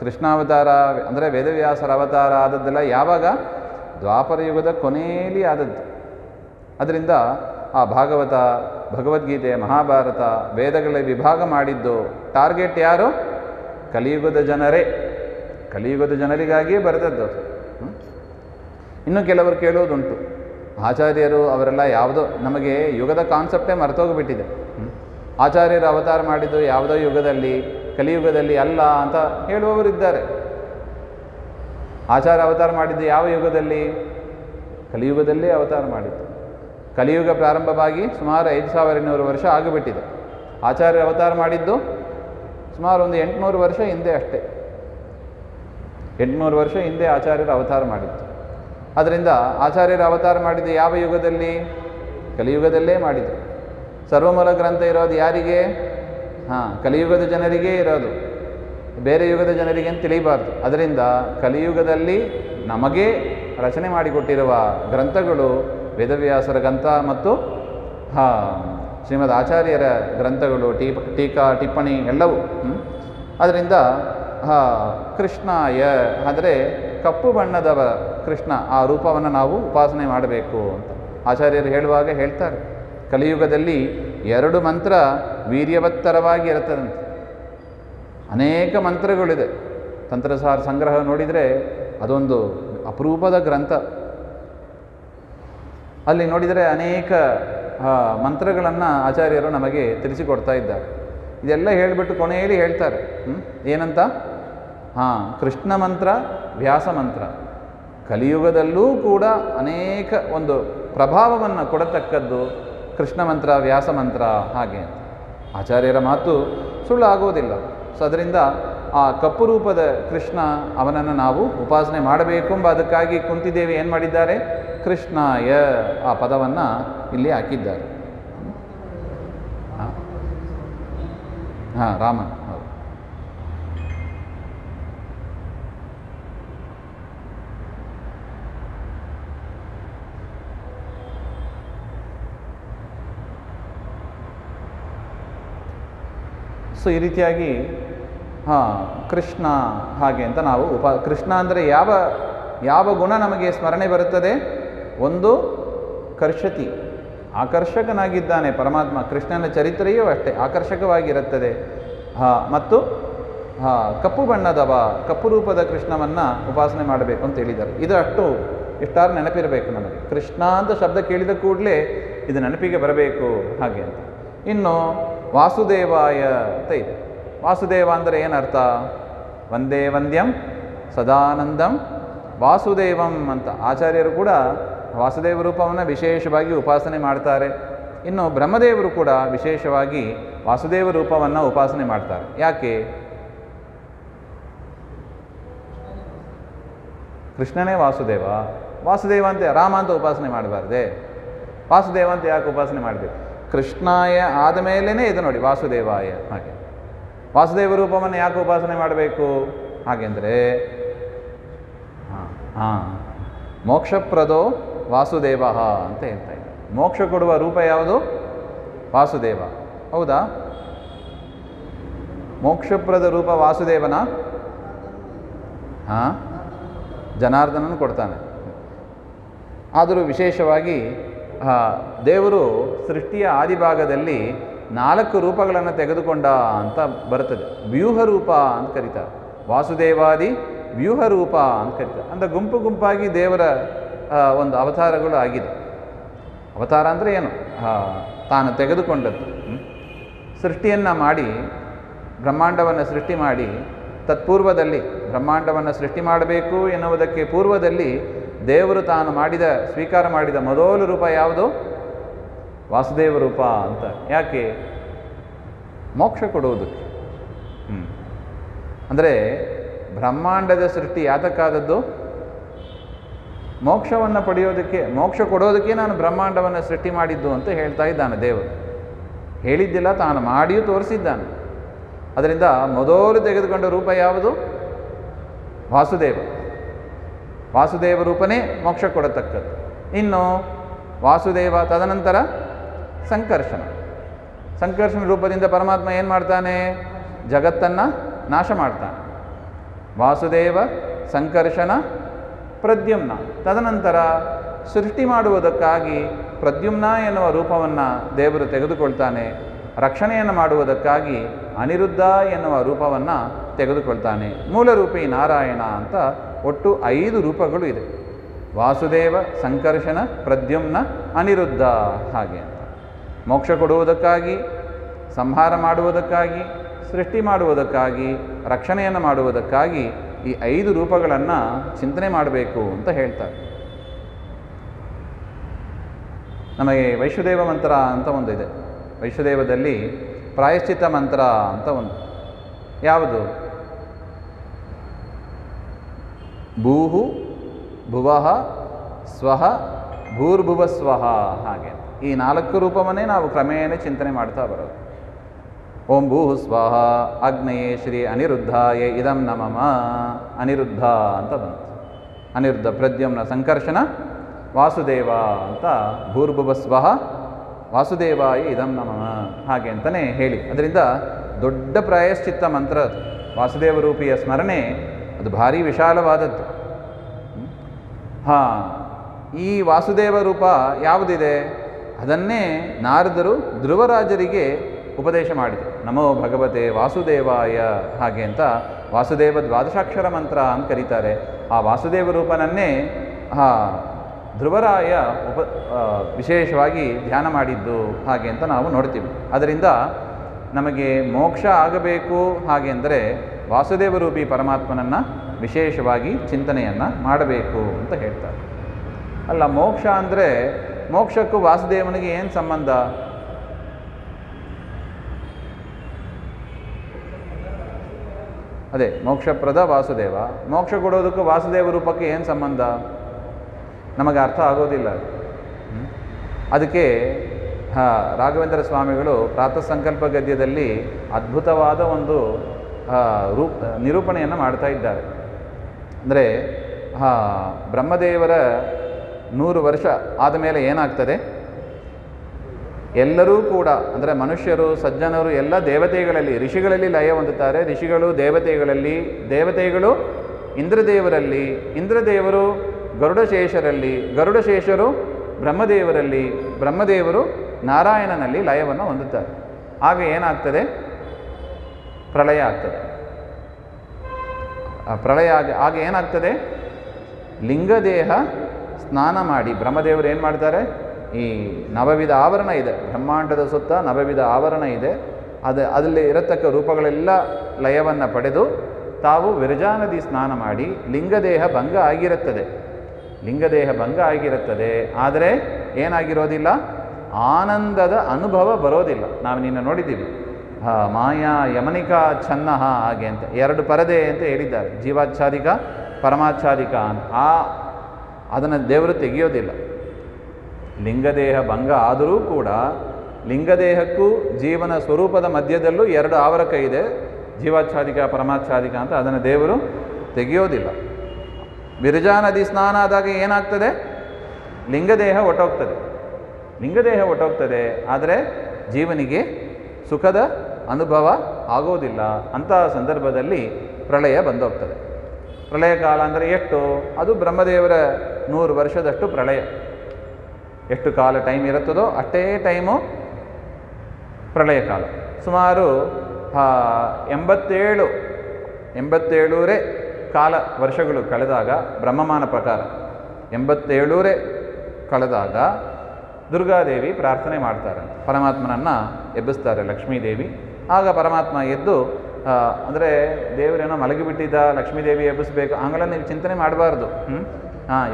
ಕೃಷ್ಣಾವತಾರ ಅಂದರೆ ವೇದವ್ಯಾಸರ ಅವತಾರ ಆದದ್ದೆಲ್ಲ ಯಾವಾಗ? ದ್ವಾಪರ ಯುಗದ ಕೊನೆಯಲ್ಲಿ ಆದದ್ದು. ಅದರಿಂದ ಆ ಭಾಗವತ, ಭಗವದ್ಗೀತೆ, ಮಹಾಭಾರತ, ವೇದಗಳ ವಿಭಾಗ ಮಾಡಿದ್ದು ಟಾರ್ಗೆಟ್ ಯಾರು? ಕಲಿಯುಗದ ಜನರೇ. ಕಲಿಯುಗದ ಜನರಿಗಾಗಿಯೇ ಬರೆದದ್ದು. ಇನ್ನು ಕೆಲವರು ಕೇಳೋದುಂಟು, ಆಚಾರ್ಯರು ಅವರೆಲ್ಲ ಯಾವುದೋ, ನಮಗೆ ಯುಗದ ಕಾನ್ಸೆಪ್ಟೇ ಮರ್ತೋಗಿಬಿಟ್ಟಿದೆ. ಆಚಾರ್ಯರು ಅವತಾರ ಮಾಡಿದ್ದು ಯಾವುದೋ ಯುಗದಲ್ಲಿ, ಕಲಿಯುಗದಲ್ಲಿ ಅಲ್ಲ ಅಂತ ಹೇಳುವವರಿದ್ದಾರೆ. ಆಚಾರ್ಯ ಅವತಾರ ಮಾಡಿದ್ದು ಯಾವ ಯುಗದಲ್ಲಿ? ಕಲಿಯುಗದಲ್ಲೇ ಅವತಾರ ಮಾಡಿದ್ದು. ಕಲಿಯುಗ ಪ್ರಾರಂಭವಾಗಿ ಸುಮಾರು 5200 ವರ್ಷ ಆಗಿಬಿಟ್ಟಿದೆ. ಆಚಾರ್ಯ ಅವತಾರ ಮಾಡಿದ್ದು ಸುಮಾರು ಒಂದು 800 ವರ್ಷ ಹಿಂದೆ ಅಷ್ಟೇ. 800 ವರ್ಷ ಹಿಂದೆ ಆಚಾರ್ಯರು ಅವತಾರ ಮಾಡಿದ್ದು. ಅದರಿಂದ ಆಚಾರ್ಯರು ಅವತಾರ ಮಾಡಿದ್ದು ಯಾವ ಯುಗದಲ್ಲಿ? ಕಲಿಯುಗದಲ್ಲೇ ಮಾಡಿದ್ದು. ಸರ್ವಮೂಲ ಗ್ರಂಥ ಇರೋದು ಯಾರಿಗೆ? ಕಲಿಯುಗದ ಜನರಿಗೇ ಇರೋದು, ಬೇರೆ ಯುಗದ ಜನರಿಗೆ ಅಂತ ತಿಳಿಬಾರ್ದು. ಅದರಿಂದ ಕಲಿಯುಗದಲ್ಲಿ ನಮಗೆ ರಚನೆ ಮಾಡಿಕೊಟ್ಟಿರುವ ಗ್ರಂಥಗಳು ವೇದವ್ಯಾಸರ ಗ್ರಂಥ ಮತ್ತು ಶ್ರೀಮದ್ ಆಚಾರ್ಯರ ಗ್ರಂಥಗಳು, ಟೀಕಾ ಟಿಪ್ಪಣಿ ಎಲ್ಲವೂ. ಅದರಿಂದ ಕೃಷ್ಣಾಯ ಅಂದರೆ ಕಪ್ಪು ಬಣ್ಣದವ ಕೃಷ್ಣ, ಆ ರೂಪವನ್ನು ನಾವು ಉಪಾಸನೆ ಮಾಡಬೇಕು ಅಂತ ಆಚಾರ್ಯರು ಹೇಳುವಾಗ ಹೇಳ್ತಾರೆ. ಕಲಿಯುಗದಲ್ಲಿ 2 ಮಂತ್ರ ವೀರ್ಯವತ್ತರವಾಗಿ ಇರುತ್ತದಂತೆ. ಅನೇಕ ಮಂತ್ರಗಳಿದೆ. ತಂತ್ರಸಾರ ಸಂಗ್ರಹ ನೋಡಿದರೆ ಅದೊಂದು ಅಪರೂಪದ ಗ್ರಂಥ. ಅಲ್ಲಿ ನೋಡಿದರೆ ಅನೇಕ ಮಂತ್ರಗಳನ್ನು ಆಚಾರ್ಯರು ನಮಗೆ ತಿಳಿಸಿಕೊಡ್ತಾ ಇದ್ದಾರೆ. ಇದೆಲ್ಲ ಹೇಳಿಬಿಟ್ಟು ಕೊನೆಯಲ್ಲಿ ಹೇಳ್ತಾರೆ ಏನಂತ? ಕೃಷ್ಣ ಮಂತ್ರ, ವ್ಯಾಸ ಮಂತ್ರ ಕಲಿಯುಗದಲ್ಲೂ ಕೂಡ ಅನೇಕ ಒಂದು ಪ್ರಭಾವವನ್ನು ಕೊಡತಕ್ಕದ್ದು ಕೃಷ್ಣ ಮಂತ್ರ, ವ್ಯಾಸ ಮಂತ್ರ. ಹಾಗೆ ಆಚಾರ್ಯರ ಮಾತು ಸುಳ್ಳಾಗೋದಿಲ್ಲ. ಸೊ ಅದರಿಂದ ಆ ಕಪ್ಪು ರೂಪದ ಕೃಷ್ಣ, ಅವನನ್ನು ನಾವು ಉಪಾಸನೆ ಮಾಡಬೇಕು ಎಂಬ ಅದಕ್ಕಾಗಿ ಕುಂತಿದೇವಿ ಏನು ಮಾಡಿದ್ದಾರೆ? ಕೃಷ್ಣಾಯ ಆ ಪದವನ್ನು ಇಲ್ಲಿ ಹಾಕಿದ್ದಾರೆ. ರಾಮ. ಹೌದು. ಸೊ ಈ ರೀತಿಯಾಗಿ ಕೃಷ್ಣ ಹಾಗೆ ಅಂತ ನಾವು ಕೃಷ್ಣ ಅಂದರೆ ಯಾವ ಗುಣ ನಮಗೆ ಸ್ಮರಣೆ ಬರುತ್ತದೆ? ಒಂದು ಕರ್ಷತಿ, ಆಕರ್ಷಕನಾಗಿದ್ದಾನೆ ಪರಮಾತ್ಮ. ಕೃಷ್ಣನ ಚರಿತ್ರೆಯೂ ಅಷ್ಟೇ ಆಕರ್ಷಕವಾಗಿರುತ್ತದೆ. ಮತ್ತು ಕಪ್ಪು ಬಣ್ಣದವ, ಕಪ್ಪು ರೂಪದ ಕೃಷ್ಣವನ್ನು ಉಪಾಸನೆ ಮಾಡಬೇಕು ಅಂತ ಹೇಳಿದ್ದಾರೆ. ಇದು ಇಷ್ಟಾರು ನೆನಪಿರಬೇಕು ನಮಗೆ. ಕೃಷ್ಣ ಅಂತ ಶಬ್ದ ಕೇಳಿದ ಕೂಡಲೇ ಇದು ನೆನಪಿಗೆ ಬರಬೇಕು ಹಾಗೆ ಅಂತ. ಇನ್ನು ವಾಸುದೇವಾಯ ಅಂತ ಇದೆ. ವಾಸುದೇವ ಅಂದರೆ ಏನರ್ಥ? ವಂದೇ ವಂದ್ಯಂ ಸದಾನಂದಂ ವಾಸುದೇವಂ ಅಂತ ಆಚಾರ್ಯರು ಕೂಡ ವಾಸುದೇವ ರೂಪವನ್ನು ವಿಶೇಷವಾಗಿ ಉಪಾಸನೆ ಮಾಡ್ತಾರೆ. ಇನ್ನು ಬ್ರಹ್ಮದೇವರು ಕೂಡ ವಿಶೇಷವಾಗಿ ವಾಸುದೇವ ರೂಪವನ್ನು ಉಪಾಸನೆ ಮಾಡ್ತಾರೆ. ಯಾಕೆ? ಕೃಷ್ಣನೇ ವಾಸುದೇವ. ವಾಸುದೇವ ಅಂತ ರಾಮ ಅಂತ ಉಪಾಸನೆ ಮಾಡಬಾರ್ದೆ? ವಾಸುದೇವ ಅಂತ ಯಾಕೆ ಉಪಾಸನೆ ಮಾಡಬೇಕು? ಕೃಷ್ಣಾಯ ಆದ ಮೇಲೇ ಇದು ನೋಡಿ ವಾಸುದೇವಾಯ. ಹಾಗೆ ವಾಸುದೇವ ರೂಪವನ್ನು ಯಾಕೆ ಉಪಾಸನೆ ಮಾಡಬೇಕು? ಹಾಗೆಂದರೆ ಮೋಕ್ಷಪ್ರದೋ ವಾಸುದೇವ ಅಂತ ಹೇಳ್ತಾ ಇದ್ದಾರೆ. ಮೋಕ್ಷ ಕೊಡುವ ರೂಪ ಯಾವುದು? ವಾಸುದೇವ. ಹೌದಾ? ಮೋಕ್ಷಪ್ರದ ರೂಪ ವಾಸುದೇವನ? ಜನಾರ್ದನನು ಕೊಡ್ತಾನೆ. ಆದರೂ ವಿಶೇಷವಾಗಿ ದೇವರು ಸೃಷ್ಟಿಯ ಆದಿಭಾಗದಲ್ಲಿ 4 ರೂಪಗಳನ್ನು ತೆಗೆದುಕೊಂಡ ಅಂತ ಬರ್ತದೆ. ವ್ಯೂಹ ರೂಪ ಅಂತ ಕರೀತಾರೆ. ವಾಸುದೇವಾದಿ ವ್ಯೂಹ ರೂಪ ಅಂತ ಕರೀತಾರೆ. ಅಂದರೆ ಗುಂಪಾಗಿ ದೇವರ ಒಂದು ಅವತಾರಗಳು ಆಗಿದೆ. ಅವತಾರ ಅಂದರೆ ಏನು? ತಾನು ತೆಗೆದುಕೊಂಡದ್ದು. ಸೃಷ್ಟಿಯನ್ನು ಮಾಡಿ, ಬ್ರಹ್ಮಾಂಡವನ್ನು ಸೃಷ್ಟಿ ಮಾಡಿ, ತತ್ಪೂರ್ವದಲ್ಲಿ ಬ್ರಹ್ಮಾಂಡವನ್ನು ಸೃಷ್ಟಿ ಮಾಡಬೇಕು ಎನ್ನುವುದಕ್ಕೆ ಪೂರ್ವದಲ್ಲಿ ದೇವರು ತಾನು ಸ್ವೀಕಾರ ಮಾಡಿದ ಮೊದಲ ರೂಪ ಯಾವುದು? ವಾಸುದೇವ ರೂಪ ಅಂತ. ಯಾಕೆ? ಮೋಕ್ಷ ಕೊಡುವುದಕ್ಕೆ. ಅಂದರೆ ಬ್ರಹ್ಮಾಂಡದ ಸೃಷ್ಟಿ ಯಾತಕ್ಕಾದದ್ದು? ಮೋಕ್ಷವನ್ನು ಪಡೆಯೋದಕ್ಕೆ, ಮೋಕ್ಷ ಕೊಡೋದಕ್ಕೆ ನಾನು ಬ್ರಹ್ಮಾಂಡವನ್ನು ಸೃಷ್ಟಿ ಮಾಡಿದ್ದು ಅಂತ ಹೇಳ್ತಾ ಇದ್ದಾನೆ ದೇವರು. ಹೇಳಿದ್ದಿಲ್ಲ, ತಾನು ಮಾಡಿಯೂ ತೋರಿಸಿದ್ದಾನೆ. ಅದರಿಂದ ಮೊದಲು ತೆಗೆದುಕೊಂಡ ರೂಪ ಯಾವುದು? ವಾಸುದೇವ. ವಾಸುದೇವ ರೂಪನೇ ಮೋಕ್ಷ ಕೊಡತಕ್ಕದ್ದು. ಇನ್ನು ವಾಸುದೇವ ತದನಂತರ ಸಂಕರ್ಷಣ ರೂಪದಿಂದ ಪರಮಾತ್ಮ ಏನು ಮಾಡ್ತಾನೆ? ಜಗತ್ತನ್ನು ನಾಶ ಮಾಡ್ತಾನೆ. ವಾಸುದೇವ, ಸಂಕರ್ಷಣ, ಪ್ರದ್ಯುಮ್ನ. ತದನಂತರ ಸೃಷ್ಟಿ ಮಾಡುವುದಕ್ಕಾಗಿ ಪ್ರದ್ಯುಮ್ನ ಎನ್ನುವ ರೂಪವನ್ನು ದೇವರು ತೆಗೆದುಕೊಳ್ತಾನೆ. ರಕ್ಷಣೆಯನ್ನು ಮಾಡುವುದಕ್ಕಾಗಿ ಅನಿರುದ್ಧ ಎನ್ನುವ ರೂಪವನ್ನು ತೆಗೆದುಕೊಳ್ತಾನೆ. ಮೂಲರೂಪಿ ನಾರಾಯಣ ಅಂತ ಒಟ್ಟು 5 ರೂಪಗಳು ಇದೆ. ವಾಸುದೇವ, ಸಂಕರ್ಷಣ, ಪ್ರದ್ಯುಮ್ನ, ಅನಿರುದ್ಧ ಹಾಗೆ ಅಂತ. ಮೋಕ್ಷ ಕೊಡುವುದಕ್ಕಾಗಿ ಸಂಹಾರ ಮಾಡುವುದಕ್ಕಾಗಿ, ಸೃಷ್ಟಿ ಮಾಡುವುದಕ್ಕಾಗಿ, ರಕ್ಷಣೆಯನ್ನು ಮಾಡುವುದಕ್ಕಾಗಿ ಈ 5 ರೂಪಗಳನ್ನು ಚಿಂತನೆ ಮಾಡಬೇಕು ಅಂತ ಹೇಳ್ತಾರೆ. ನಮಗೆ ವೈಶ್ವದೇವ ಮಂತ್ರ ಅಂತ ಒಂದು ಇದೆ. ವೈಶ್ವದೇವದಲ್ಲಿ ಪ್ರಾಯಶ್ಚಿತ್ತ ಮಂತ್ರ ಅಂತ ಒಂದು. ಯಾವುದು? ಭೂಹು ಭುವಃ ಸ್ವಃ ಭೂರ್ಭುವ ಸ್ವಃ. ಹಾಗೆ ಈ 4 ರೂಪವನ್ನೇ ನಾವು ಕ್ರಮೇಣ ಚಿಂತನೆ ಮಾಡ್ತಾ ಬರೋದು. ಓಂ ಭೂಹು ಸ್ವಃ ಅಗ್ನಯೇ ಶ್ರೀ ಅನಿರುದ್ಧಾಯ ಇದಂ ನಮಃ. ಅನಿರುದ್ಧ ಅಂತ ಬಂತು. ಅನಿರುದ್ಧ ಪ್ರದ್ಯುಮ್ನ ಸಂಕರ್ಷಣ ವಾಸುದೇವ ಅಂತ ಭೂರ್ಭುವ ಸ್ವಃ ವಾಸುದೇವಾಯ ಇದಂ ನಮಃ ಹಾಗೆ ಅಂತಲೇ ಹೇಳಿ. ಅದರಿಂದ ದೊಡ್ಡ ಪ್ರಾಯಶ್ಚಿತ್ತ ಮಂತ್ರ ಅದು. ವಾಸುದೇವ ರೂಪಿಯ ಸ್ಮರಣೆ ಅದು ಭಾರಿ ವಿಶಾಲವಾದದ್ದು. ಈ ವಾಸುದೇವ ರೂಪ ಯಾವುದಿದೆ ಅದನ್ನೇ ನಾರದರು ಧ್ರುವರಾಜರಿಗೆ ಉಪದೇಶ ಮಾಡಿದರು. ನಮೋ ಭಗವತೆ ವಾಸುದೇವಾಯ ಹಾಗೆ ಅಂತ ವಾಸುದೇವ ದ್ವಾದಶಾಕ್ಷರ ಮಂತ್ರ ಅಂತ ಕರೀತಾರೆ. ಆ ವಾಸುದೇವ ರೂಪನನ್ನೇ ಧ್ರುವರಾಯ ವಿಶೇಷವಾಗಿ ಧ್ಯಾನ ಮಾಡಿದ್ದು ಹಾಗೆ ಅಂತ ನಾವು ನೋಡ್ತೀವಿ. ಅದರಿಂದ ನಮಗೆ ಮೋಕ್ಷ ಆಗಬೇಕು ಹಾಗೆ ಅಂದರೆ ವಾಸುದೇವ ರೂಪಿ ಪರಮಾತ್ಮನನ್ನು ವಿಶೇಷವಾಗಿ ಚಿಂತನೆಯನ್ನು ಮಾಡಬೇಕು ಅಂತ ಹೇಳ್ತಾರೆ. ಅಲ್ಲ, ಮೋಕ್ಷ ಅಂದರೆ ಮೋಕ್ಷಕ್ಕೂ ವಾಸುದೇವನಿಗೆ ಏನು ಸಂಬಂಧ? ಅದೇ ಮೋಕ್ಷಪ್ರದ ವಾಸುದೇವ. ಮೋಕ್ಷ ಕೊಡೋದಕ್ಕೂ ವಾಸುದೇವ ರೂಪಕ್ಕೆ ಏನು ಸಂಬಂಧ? ನಮಗೆ ಅರ್ಥ ಆಗೋದಿಲ್ಲ. ಅದಕ್ಕೆ ರಾಘವೇಂದ್ರ ಸ್ವಾಮಿಗಳು ಪ್ರಾತಃ ಸಂಕಲ್ಪ ಗದ್ಯದಲ್ಲಿ ಅದ್ಭುತವಾದ ಒಂದು ನಿರೂಪಣೆಯನ್ನು ಮಾಡ್ತಾ ಇದ್ದಾರೆ. ಅಂದರೆ ಬ್ರಹ್ಮದೇವರ 100 ವರ್ಷ ಆದ ಮೇಲೆ ಏನಾಗ್ತದೆ? ಎಲ್ಲರೂ ಕೂಡ ಅಂದರೆ ಮನುಷ್ಯರು, ಸಜ್ಜನರು ಎಲ್ಲ ದೇವತೆಗಳಲ್ಲಿ, ಋಷಿಗಳಲ್ಲಿ ಲಯ ಹೊಂದುತ್ತಾರೆ. ಋಷಿಗಳು ದೇವತೆಗಳಲ್ಲಿ, ದೇವತೆಗಳು ಇಂದ್ರದೇವರಲ್ಲಿ, ಇಂದ್ರದೇವರು ಗರುಡಶೇಷರಲ್ಲಿ, ಗರುಡಶೇಷರು ಬ್ರಹ್ಮದೇವರಲ್ಲಿ, ಬ್ರಹ್ಮದೇವರು ನಾರಾಯಣನಲ್ಲಿ ಲಯವನ್ನು ಹೊಂದುತ್ತಾರೆ. ಆಗ ಏನಾಗ್ತದೆ? ಪ್ರಳಯ ಆಗ್ತದೆ. ಪ್ರಳಯ ಆಗ ಏನಾಗ್ತದೆ? ಲಿಂಗದೇಹ ಸ್ನಾನ ಮಾಡಿ ಬ್ರಹ್ಮದೇವರು ಏನು ಮಾಡ್ತಾರೆ? ಈ ನವವಿಧ ಆವರಣ ಇದೆ, ಬ್ರಹ್ಮಾಂಡದ ಸುತ್ತ ನವವಿಧ ಆವರಣ ಇದೆ. ಅದರಲ್ಲಿ ಇರತಕ್ಕ ರೂಪಗಳೆಲ್ಲ ಲಯವನ್ನು ಪಡೆದು ತಾವು ವಿರಜಾ ನದಿ ಸ್ನಾನ ಮಾಡಿ ಲಿಂಗದೇಹ ಭಂಗ ಆಗಿರುತ್ತದೆ. ಲಿಂಗದೇಹ ಭಂಗ ಆಗಿರುತ್ತದೆ, ಆದರೆ ಏನಾಗಿರೋದಿಲ್ಲ? ಆನಂದದ ಅನುಭವ ಬರೋದಿಲ್ಲ. ನಾವು ನಿನ್ನ ನೋಡಿದ್ದೀವಿ, ಮಾಯಾ ಯಮನಿಕಾ ಛನ್ನ ಹಾಗೆ ಅಂತ 2 ಪರದೆ ಅಂತ ಹೇಳಿದ್ದಾರೆ. ಜೀವಾಚ್ಛಾದಿಕ, ಪರಮಾಚ್ಛಾದಿಕ ಅಂತ. ಅದನ್ನು ದೇವರು ತೆಗೆಯೋದಿಲ್ಲ. ಲಿಂಗದೇಹ ಭಂಗ ಆದರೂ ಕೂಡ ಲಿಂಗದೇಹಕ್ಕೂ ಜೀವನ ಸ್ವರೂಪದ ಮಧ್ಯದಲ್ಲೂ 2 ಆವರಕ ಇದೆ, ಜೀವಾಚ್ಛಾದಿಕ, ಪರಮಾಚ್ಛಾದಿಕ ಅಂತ. ಅದನ್ನು ದೇವರು ತೆಗೆಯೋದಿಲ್ಲ. ವಿರಜಾ ನದಿ ಸ್ನಾನ ಆದಾಗ ಏನಾಗ್ತದೆ? ಲಿಂಗದೇಹ ಒಟ್ಟೋಗ್ತದೆ. ಲಿಂಗದೇಹ ಒಟ್ಟೋಗ್ತದೆ, ಆದರೆ ಜೀವನಿಗೆ ಸುಖದ ಅನುಭವ ಆಗೋದಿಲ್ಲ. ಅಂತಹ ಸಂದರ್ಭದಲ್ಲಿ ಪ್ರಳಯ ಬಂದೋಗ್ತದೆ. ಪ್ರಳಯ ಕಾಲ ಅಂದರೆ ಎಷ್ಟು? ಅದು ಬ್ರಹ್ಮದೇವರ 100 ವರ್ಷದಷ್ಟು ಪ್ರಳಯ. ಎಷ್ಟು ಕಾಲ ಟೈಮ್ ಇರುತ್ತದೋ ಅಷ್ಟೇ ಟೈಮು ಪ್ರಳಯ ಕಾಲ. ಸುಮಾರು 87 ಕಾಲ ವರ್ಷಗಳು ಕಳೆದಾಗ, ಬ್ರಹ್ಮಮಾನ ಪ್ರಕಾರ 87 ಕಳೆದಾಗ ದುರ್ಗಾದೇವಿ ಪ್ರಾರ್ಥನೆ ಮಾಡ್ತಾರೆ. ಪರಮಾತ್ಮನನ್ನು ಎಬ್ಬಿಸ್ತಾರೆ ಲಕ್ಷ್ಮೀದೇವಿ. ಆಗ ಪರಮಾತ್ಮ ಎದ್ದು, ಅಂದರೆ ದೇವರೇನೋ ಮಲಗಿಬಿಟ್ಟಿದ್ದ, ಲಕ್ಷ್ಮೀದೇವಿ ಎಬ್ಬಿಸ್ಬೇಕು ಹಂಗೆಲ್ಲ ನೀವು ಚಿಂತನೆ ಮಾಡಬಾರ್ದು.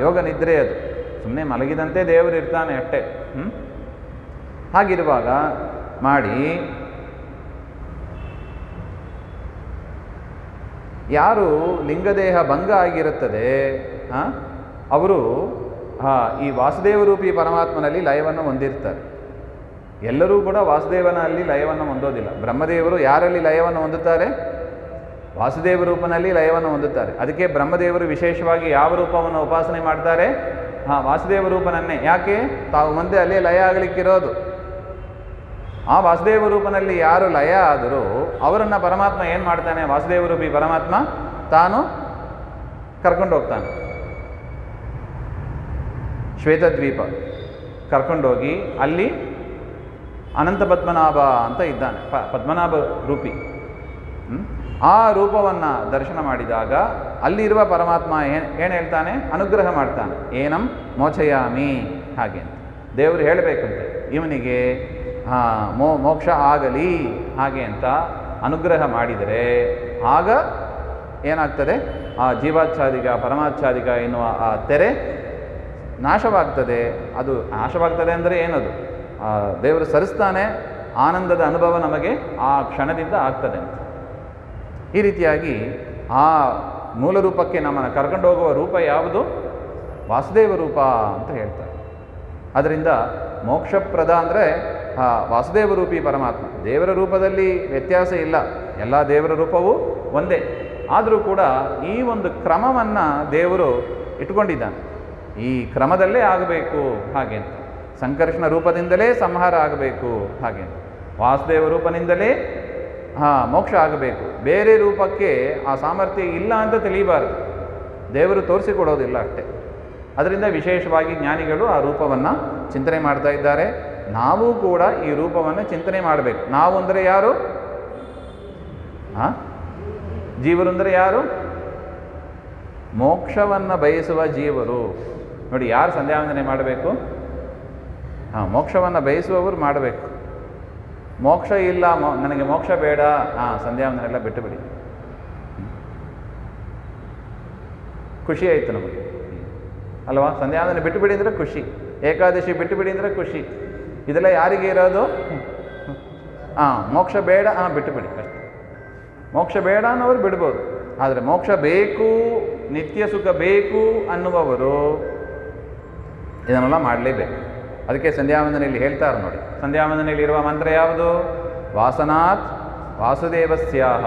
ಯೋಗ ನಿದ್ರೆ ಅದು. ಸುಮ್ಮನೆ ಮಲಗಿದಂತೆ ದೇವರು ಇರ್ತಾನೆ ಅಷ್ಟೇ. ಹಾಗಿರುವಾಗ ಮಾಡಿ ಯಾರು ಲಿಂಗದೇಹ ಭಂಗ ಆಗಿರುತ್ತದೆ ಅವರು ಈ ವಾಸುದೇವರೂಪಿ ಪರಮಾತ್ಮನಲ್ಲಿ ಲಯವನ್ನು ಹೊಂದಿರ್ತಾರೆ. ಎಲ್ಲರೂ ಕೂಡ ವಾಸುದೇವನಲ್ಲಿ ಲಯವನ್ನು ಹೊಂದೋದಿಲ್ಲ. ಬ್ರಹ್ಮದೇವರು ಯಾರಲ್ಲಿ ಲಯವನ್ನು ಹೊಂದುತ್ತಾರೆ? ವಾಸುದೇವ ರೂಪನಲ್ಲಿ ಲಯವನ್ನು ಹೊಂದುತ್ತಾರೆ. ಅದಕ್ಕೆ ಬ್ರಹ್ಮದೇವರು ವಿಶೇಷವಾಗಿ ಯಾವ ರೂಪವನ್ನು ಉಪಾಸನೆ ಮಾಡ್ತಾರೆ? ವಾಸುದೇವ ರೂಪನನ್ನೇ. ಯಾಕೆ? ತಾವು ಮುಂದೆ ಅಲ್ಲೇ ಲಯ ಆಗಲಿಕ್ಕಿರೋದು. ಆ ವಾಸುದೇವ ರೂಪನಲ್ಲಿ ಯಾರು ಲಯ ಆದರೂ ಅವರನ್ನು ಪರಮಾತ್ಮ ಏನು ಮಾಡ್ತಾನೆ? ವಾಸುದೇವ ರೂಪಿ ಪರಮಾತ್ಮ ತಾನು ಕರ್ಕೊಂಡು ಹೋಗ್ತಾನೆ. ಶ್ವೇತದ್ವೀಪ ಕರ್ಕೊಂಡೋಗಿ ಅಲ್ಲಿ ಅನಂತ ಪದ್ಮನಾಭ ಅಂತ ಇದ್ದಾನೆ, ಪದ್ಮನಾಭ ರೂಪಿ. ಆ ರೂಪವನ್ನು ದರ್ಶನ ಮಾಡಿದಾಗ ಅಲ್ಲಿರುವ ಪರಮಾತ್ಮ ಏನು ಹೇಳ್ತಾನೆ? ಅನುಗ್ರಹ ಮಾಡ್ತಾನೆ. ಏನಂ ಮೋಚಯಾಮಿ ಹಾಗೆ ಅಂತ ದೇವರು ಹೇಳಬೇಕಂತೆ. ಇವನಿಗೆ ಮೋಕ್ಷ ಆಗಲಿ ಹಾಗೆ ಅಂತ ಅನುಗ್ರಹ ಮಾಡಿದರೆ ಆಗ ಏನಾಗ್ತದೆ, ಆ ಜೀವಾಚ್ಛಾದಿಕ ಪರಮಾಚ್ಛಾದಿಕ ಎನ್ನುವ ಆ ತೆರೆ ನಾಶವಾಗ್ತದೆ. ಅದು ನಾಶವಾಗ್ತದೆ ಅಂದರೆ ಏನದು, ದೇವರು ಸರಿಸ್ತಾನೆ, ಆನಂದದ ಅನುಭವ ನಮಗೆ ಆ ಕ್ಷಣದಿಂದ ಆಗ್ತದೆ ಅಂತ. ಈ ರೀತಿಯಾಗಿ ಆ ಮೂಲ ರೂಪಕ್ಕೆ ನಮ್ಮನ್ನು ಕರ್ಕೊಂಡು ಹೋಗುವ ರೂಪ ಯಾವುದು? ವಾಸುದೇವ ರೂಪ ಅಂತ ಹೇಳ್ತಾರೆ. ಅದರಿಂದ ಮೋಕ್ಷಪ್ರದ ಅಂದರೆ ವಾಸುದೇವ ರೂಪಿ ಪರಮಾತ್ಮ. ದೇವರ ರೂಪದಲ್ಲಿ ವ್ಯತ್ಯಾಸ ಇಲ್ಲ, ಎಲ್ಲ ದೇವರ ರೂಪವೂ ಒಂದೇ. ಆದರೂ ಕೂಡ ಈ ಒಂದು ಕ್ರಮವನ್ನು ದೇವರು ಇಟ್ಕೊಂಡಿದ್ದಾನೆ. ಈ ಕ್ರಮದಲ್ಲೇ ಆಗಬೇಕು ಹಾಗೆ ಅಂತ. ಸಂಕರ್ಷಣ ರೂಪದಿಂದಲೇ ಸಂಹಾರ ಆಗಬೇಕು ಹಾಗೆ ಅಂತ. ವಾಸುದೇವ ರೂಪದಿಂದಲೇ ಮೋಕ್ಷ ಆಗಬೇಕು. ಬೇರೆ ರೂಪಕ್ಕೆ ಆ ಸಾಮರ್ಥ್ಯ ಇಲ್ಲ ಅಂತ ತಿಳಿಯಬಾರದು, ದೇವರು ತೋರಿಸಿಕೊಡೋದಿಲ್ಲ ಅಷ್ಟೇ. ಅದರಿಂದ ವಿಶೇಷವಾಗಿ ಜ್ಞಾನಿಗಳು ಆ ರೂಪವನ್ನು ಚಿಂತನೆ ಮಾಡ್ತಾ ಇದ್ದಾರೆ. ನಾವು ಕೂಡ ಈ ರೂಪವನ್ನು ಚಿಂತನೆ ಮಾಡಬೇಕು. ನಾವು ಅಂದರೆ ಯಾರು? ಜೀವರು ಅಂದರೆ ಯಾರು? ಮೋಕ್ಷವನ್ನು ಬಯಸುವ ಜೀವರು. ನೋಡಿ, ಯಾರು ಸಂಧ್ಯಾವಂದನೆ ಮಾಡಬೇಕು? ಮೋಕ್ಷವನ್ನು ಬಯಸುವವರು ಮಾಡಬೇಕು. ಮೋಕ್ಷ ಇಲ್ಲ, ನನಗೆ ಮೋಕ್ಷ ಬೇಡ, ಸಂಧ್ಯಾವಂದನೆ ಎಲ್ಲ ಬಿಟ್ಟು ಬಿಡಿ. ಖುಷಿ ಆಯಿತು ನಮಗೆ ಅಲ್ವಾ? ಸಂಧ್ಯಾವಂದನೆ ಬಿಟ್ಟು ಬಿಡಿ ಅಂದರೆ ಖುಷಿ, ಏಕಾದಶಿ ಬಿಟ್ಟು ಬಿಡಿ ಅಂದರೆ ಖುಷಿ. ಇದೆಲ್ಲ ಯಾರಿಗೆ ಇರೋದು? ಮೋಕ್ಷ ಬೇಡ, ಬಿಟ್ಟು ಬಿಡಿ ಅಷ್ಟೆ. ಮೋಕ್ಷ ಬೇಡ ಅನ್ನೋರು ಬಿಡ್ಬೋದು. ಆದರೆ ಮೋಕ್ಷ ಬೇಕು, ನಿತ್ಯ ಸುಖ ಬೇಕು ಅನ್ನುವವರು ಇದನ್ನೆಲ್ಲ ಮಾಡಲೇಬೇಕು. ಅದಕ್ಕೆ ಸಂಧ್ಯಾವಂದನೆಯಲ್ಲಿ ಹೇಳ್ತಾರೆ ನೋಡಿ. ಸಂಧ್ಯಾವಂದನೆಯಲ್ಲಿ ಇರುವ ಮಂತ್ರ ಯಾವುದು? ವಾಸನಾತ್ ವಾಸುದೇವಸ್ಯಾಹ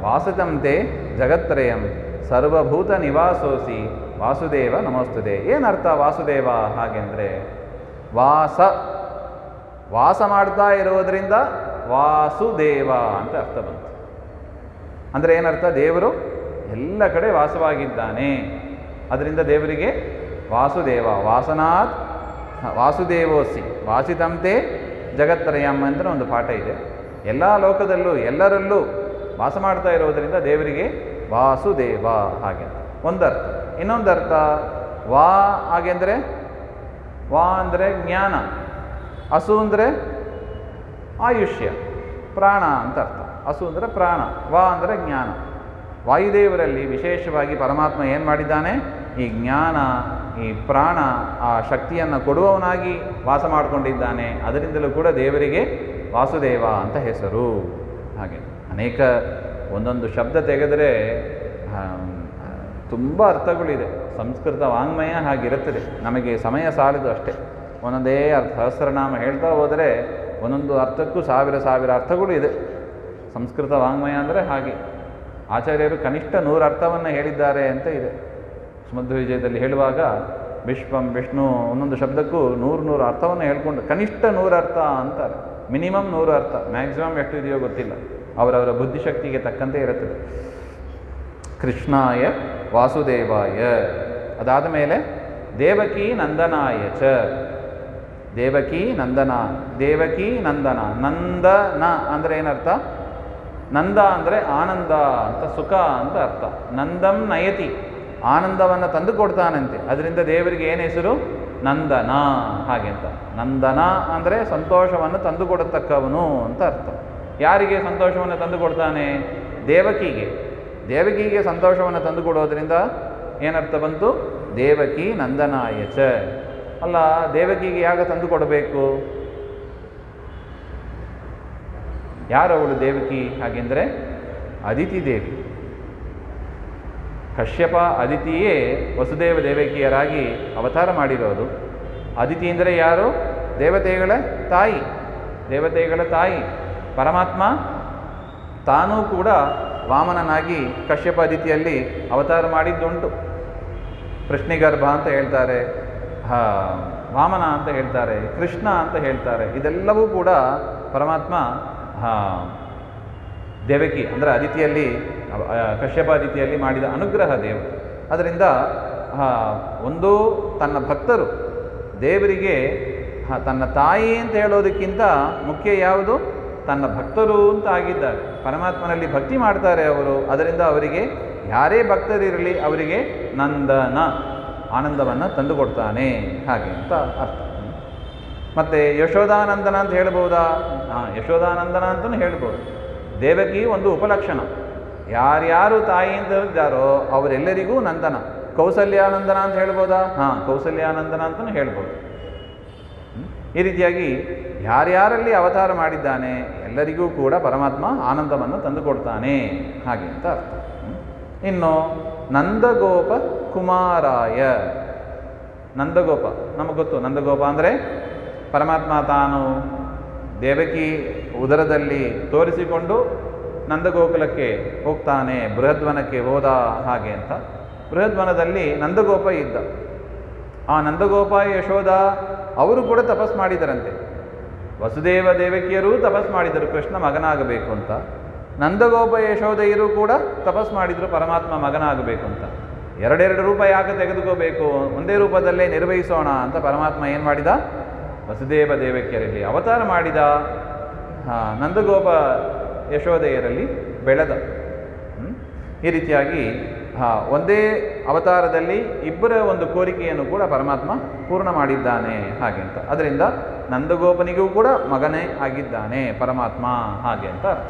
ವಾಸತಂತೆ ಜಗತ್ರಯಂ ಸರ್ವಭೂತ ನಿವಾಸೋಸಿ ವಾಸುದೇವ ನಮೋಸ್ತುತೆ. ಏನರ್ಥ ವಾಸುದೇವ ಹಾಗೆಂದರೆ ವಾಸ ಮಾಡ್ತಾ ಇರೋದರಿಂದ ವಾಸುದೇವ ಅಂತ ಅರ್ಥ ಬಂತು. ಅಂದರೆ ಏನರ್ಥ? ದೇವರು ಎಲ್ಲ ಕಡೆ ವಾಸವಾಗಿದ್ದಾನೆ, ಅದರಿಂದ ದೇವರಿಗೆ ವಾಸುದೇವ. ವಾಸನಾತ್ ವಾಸುದೇವೋಸಿ ವಾಸಿತಂತೆ ಜಗತ್ರಯಂ ಅಂತ ಒಂದು ಪಾಠ ಇದೆ. ಎಲ್ಲ ಲೋಕದಲ್ಲೂ ಎಲ್ಲರಲ್ಲೂ ವಾಸ ಮಾಡ್ತಾ ಇರೋದರಿಂದ ದೇವರಿಗೆ ವಾಸುದೇವ ಹಾಗೆ ಒಂದರ್ಥ. ಇನ್ನೊಂದರ್ಥ ಹಾಗೆಂದರೆ ಅಂದರೆ ಜ್ಞಾನ, ಹಸು ಅಂದರೆ ಆಯುಷ್ಯ, ಪ್ರಾಣ ಅಂತ ಅರ್ಥ. ಹಸು ಅಂದರೆ ಪ್ರಾಣ, ಅಂದರೆ ಜ್ಞಾನ. ವಾಯುದೇವರಲ್ಲಿ ವಿಶೇಷವಾಗಿ ಪರಮಾತ್ಮ ಏನು ಮಾಡಿದ್ದಾನೆ? ಈ ಜ್ಞಾನ, ಈ ಪ್ರಾಣ, ಆ ಶಕ್ತಿಯನ್ನು ಕೊಡುವವನಾಗಿ ವಾಸ ಮಾಡಿಕೊಂಡಿದ್ದಾನೆ. ಅದರಿಂದಲೂ ಕೂಡ ದೇವರಿಗೆ ವಾಸುದೇವ ಅಂತ ಹೆಸರು. ಹಾಗೆ ಅನೇಕ ಒಂದೊಂದು ಶಬ್ದ ತೆಗೆದರೆ ತುಂಬ ಅರ್ಥಗಳಿದೆ. ಸಂಸ್ಕೃತ ವಾಂಗ್ಮಯ ಹಾಗಿರುತ್ತದೆ. ನಮಗೆ ಸಮಯ ಸಾಲದು ಅಷ್ಟೇ. ಒಂದೊಂದೇ ಸಹಸ್ರನಾಮ ಹೇಳ್ತಾ ಹೋದರೆ ಒಂದೊಂದು ಅರ್ಥಕ್ಕೂ ಸಾವಿರ ಅರ್ಥಗಳು ಇದೆ. ಸಂಸ್ಕೃತ ವಾಂಗ್ಮಯ ಅಂದರೆ ಹಾಗೆ. ಆಚಾರ್ಯರು ಕನಿಷ್ಠ 100 ಅರ್ಥವನ್ನು ಹೇಳಿದ್ದಾರೆ ಅಂತ ಇದೆ. ಸುಮಧ್ವ ವಿಜಯದಲ್ಲಿ ಹೇಳುವಾಗ ವಿಶ್ವಂ ವಿಷ್ಣು ಒಂದೊಂದು ಶಬ್ದಕ್ಕೂ 100 ಅರ್ಥವನ್ನು ಹೇಳ್ಕೊಂಡು ಕನಿಷ್ಠ 100 ಅರ್ಥ ಅಂತಾರೆ. ಮಿನಿಮಮ್ 100 ಅರ್ಥ, ಮ್ಯಾಕ್ಸಿಮಮ್ ಎಷ್ಟು ಇದೆಯೋ ಗೊತ್ತಿಲ್ಲ, ಅವರವರ ಬುದ್ಧಿಶಕ್ತಿಗೆ ತಕ್ಕಂತೆ ಇರುತ್ತದೆ. ಕೃಷ್ಣಾಯ ವಾಸುದೇವಾಯ. ಅದಾದ ಮೇಲೆ ದೇವಕೀ ನಂದನಾಯ ಚ. ದೇವಕೀ ನಂದನ, ದೇವಕೀ ನಂದನ. ನಂದನ ಅಂದರೆ ಏನರ್ಥ? ನಂದ ಅಂದರೆ ಆನಂದ ಅಂತ, ಸುಖ ಅಂತ ಅರ್ಥ. ನಂದಂ ನಯತಿ, ಆನಂದವನ್ನು ತಂದು ಕೊಡ್ತಾನಂತೆ. ಅದರಿಂದ ದೇವರಿಗೆ ಏನು ಹೆಸರು? ನಂದನ ಹಾಗೆ ಅಂತ. ನಂದನ ಅಂದರೆ ಸಂತೋಷವನ್ನು ತಂದುಕೊಡತಕ್ಕವನು ಅಂತ ಅರ್ಥ. ಯಾರಿಗೆ ಸಂತೋಷವನ್ನು ತಂದು ಕೊಡ್ತಾನೆ? ದೇವಕಿಗೆ. ದೇವಕಿಗೆ ಸಂತೋಷವನ್ನು ತಂದುಕೊಡೋದ್ರಿಂದ ಏನರ್ಥ ಬಂತು? ದೇವಕಿ ನಂದನಾಯ ಚ. ಅಲ್ಲ, ದೇವಕಿಗೆ ಯಾಗ ತಂದು ಕೊಡಬೇಕು? ಯಾರವಳು ದೇವಕಿ ಹಾಗೆಂದರೆ? ಅದಿತಿ ದೇವಿ. ಕಶ್ಯಪ ಅದಿತಿಯೇ ವಸುದೇವ ದೇವಕಿಯರಾಗಿ ಅವತಾರ ಮಾಡಿರೋದು. ಅದಿತಿ ಅಂದರೆ ಯಾರು? ದೇವತೆಗಳ ತಾಯಿ. ದೇವತೆಗಳ ತಾಯಿ ಪರಮಾತ್ಮ ತಾನೂ ಕೂಡ ವಾಮನನಾಗಿ ಕಶ್ಯಪ ಅದಿತಿಯಲ್ಲಿ ಅವತಾರ ಮಾಡಿದ್ದುಂಟು. ಕೃಷ್ಣಿಗರ್ಭ ಅಂತ ಹೇಳ್ತಾರೆ, ವಾಮನ ಅಂತ ಹೇಳ್ತಾರೆ, ಕೃಷ್ಣ ಅಂತ ಹೇಳ್ತಾರೆ. ಇದೆಲ್ಲವೂ ಕೂಡ ಪರಮಾತ್ಮ ದೇವಕಿ ಅಂದರೆ ಅದಿತಿಯಲ್ಲಿ, ಕಶ್ಯಪ ಅದಿತಿಯಲ್ಲಿ ಮಾಡಿದ ಅನುಗ್ರಹ ದೇವ. ಅದರಿಂದ ಒಂದು ತನ್ನ ಭಕ್ತರು ದೇವರಿಗೆ ತನ್ನ ತಾಯಿ ಅಂತ ಹೇಳೋದಕ್ಕಿಂತ ಮುಖ್ಯ ಯಾವುದು? ತನ್ನ ಭಕ್ತರು ಅಂತ ಆಗಿದ್ದಾರೆ. ಪರಮಾತ್ಮನಲ್ಲಿ ಭಕ್ತಿ ಮಾಡ್ತಾರೆ ಅವರು. ಅದರಿಂದ ಅವರಿಗೆ ಯಾರೇ ಭಕ್ತರಿರಲಿ ಅವರಿಗೆ ನಂದನ, ಆನಂದವನ್ನು ತಂದುಕೊಡ್ತಾನೆ ಹಾಗೆ ಅಂತ ಅರ್ಥ. ಮತ್ತು ಯಶೋಧಾನಂದನ ಅಂತ ಹೇಳ್ಬೋದಾ? ಯಶೋಧಾನಂದನ ಅಂತಲೂ ಹೇಳ್ಬೋದು. ದೇವಕಿ ಒಂದು ಉಪಲಕ್ಷಣ. ಯಾರ್ಯಾರು ತಾಯಿಯಿಂದ ಇದ್ದಾರೋ ಅವರೆಲ್ಲರಿಗೂ ನಂದನ. ಕೌಸಲ್ಯಾನಂದನ ಅಂತ ಹೇಳ್ಬೋದಾ? ಕೌಸಲ್ಯಾನಂದನ ಅಂತಲೂ ಹೇಳ್ಬೋದು. ಈ ರೀತಿಯಾಗಿ ಯಾರ್ಯಾರಲ್ಲಿ ಅವತಾರ ಮಾಡಿದ್ದಾನೆ ಎಲ್ಲರಿಗೂ ಕೂಡ ಪರಮಾತ್ಮ ಆನಂದವನ್ನು ತಂದುಕೊಡ್ತಾನೆ ಹಾಗೆ ಅಂತ ಅರ್ಥ. ಇನ್ನು ನಂದಗೋಪ ಕುಮಾರಾಯ. ನಂದಗೋಪ ನಮಗೆ ಗೊತ್ತು. ನಂದಗೋಪ ಅಂದರೆ ಪರಮಾತ್ಮ ತಾನು ದೇವಕಿ ಉದರದಲ್ಲಿ ತೋರಿಸಿಕೊಂಡು ನಂದಗೋಕುಲಕ್ಕೆ ಹೋಗ್ತಾನೆ, ಬೃಹದ್ವನಕ್ಕೆ ಹೋದ ಹಾಗೆ ಅಂತ. ಬೃಹದ್ವನದಲ್ಲಿ ನಂದಗೋಪ ಇದ್ದ. ಆ ನಂದಗೋಪ ಯಶೋಧ ಅವರು ಕೂಡ ತಪಸ್ ಮಾಡಿದರಂತೆ. ವಸುದೇವ ದೇವಕಿಯರೂ ತಪಸ್ ಮಾಡಿದರು ಕೃಷ್ಣ ಮಗನಾಗಬೇಕು ಅಂತ. ನಂದಗೋಪ ಯಶೋಧೆಯರು ಕೂಡ ತಪಸ್ ಮಾಡಿದರು ಪರಮಾತ್ಮ ಮಗನಾಗಬೇಕು ಅಂತ. ಎರಡೆರಡು ರೂಪ ಯಾಕೆ ತೆಗೆದುಕೋಬೇಕು, ಒಂದೇ ರೂಪದಲ್ಲೇ ನಿರ್ವಹಿಸೋಣ ಅಂತ ಪರಮಾತ್ಮ ಏನು ಮಾಡಿದ? ವಸುದೇವ ದೇವಕಿಯರಲ್ಲಿ ಅವತಾರ ಮಾಡಿದ. ನಂದಗೋಪ ಯಶೋಧೆಯರಲ್ಲಿ ಬೆಳೆದ. ಈ ರೀತಿಯಾಗಿ ಒಂದೇ ಅವತಾರದಲ್ಲಿ ಇಬ್ಬರ ಒಂದು ಕೋರಿಕೆಯನ್ನು ಕೂಡ ಪರಮಾತ್ಮ ಪೂರ್ಣ ಮಾಡಿದ್ದಾನೆ ಹಾಗೆ ಅಂತ. ಅದರಿಂದ ನಂದಗೋಪನಿಗೂ ಕೂಡ ಮಗನೇ ಆಗಿದ್ದಾನೆ ಪರಮಾತ್ಮ ಹಾಗೆ ಅಂತ ಅರ್ಥ.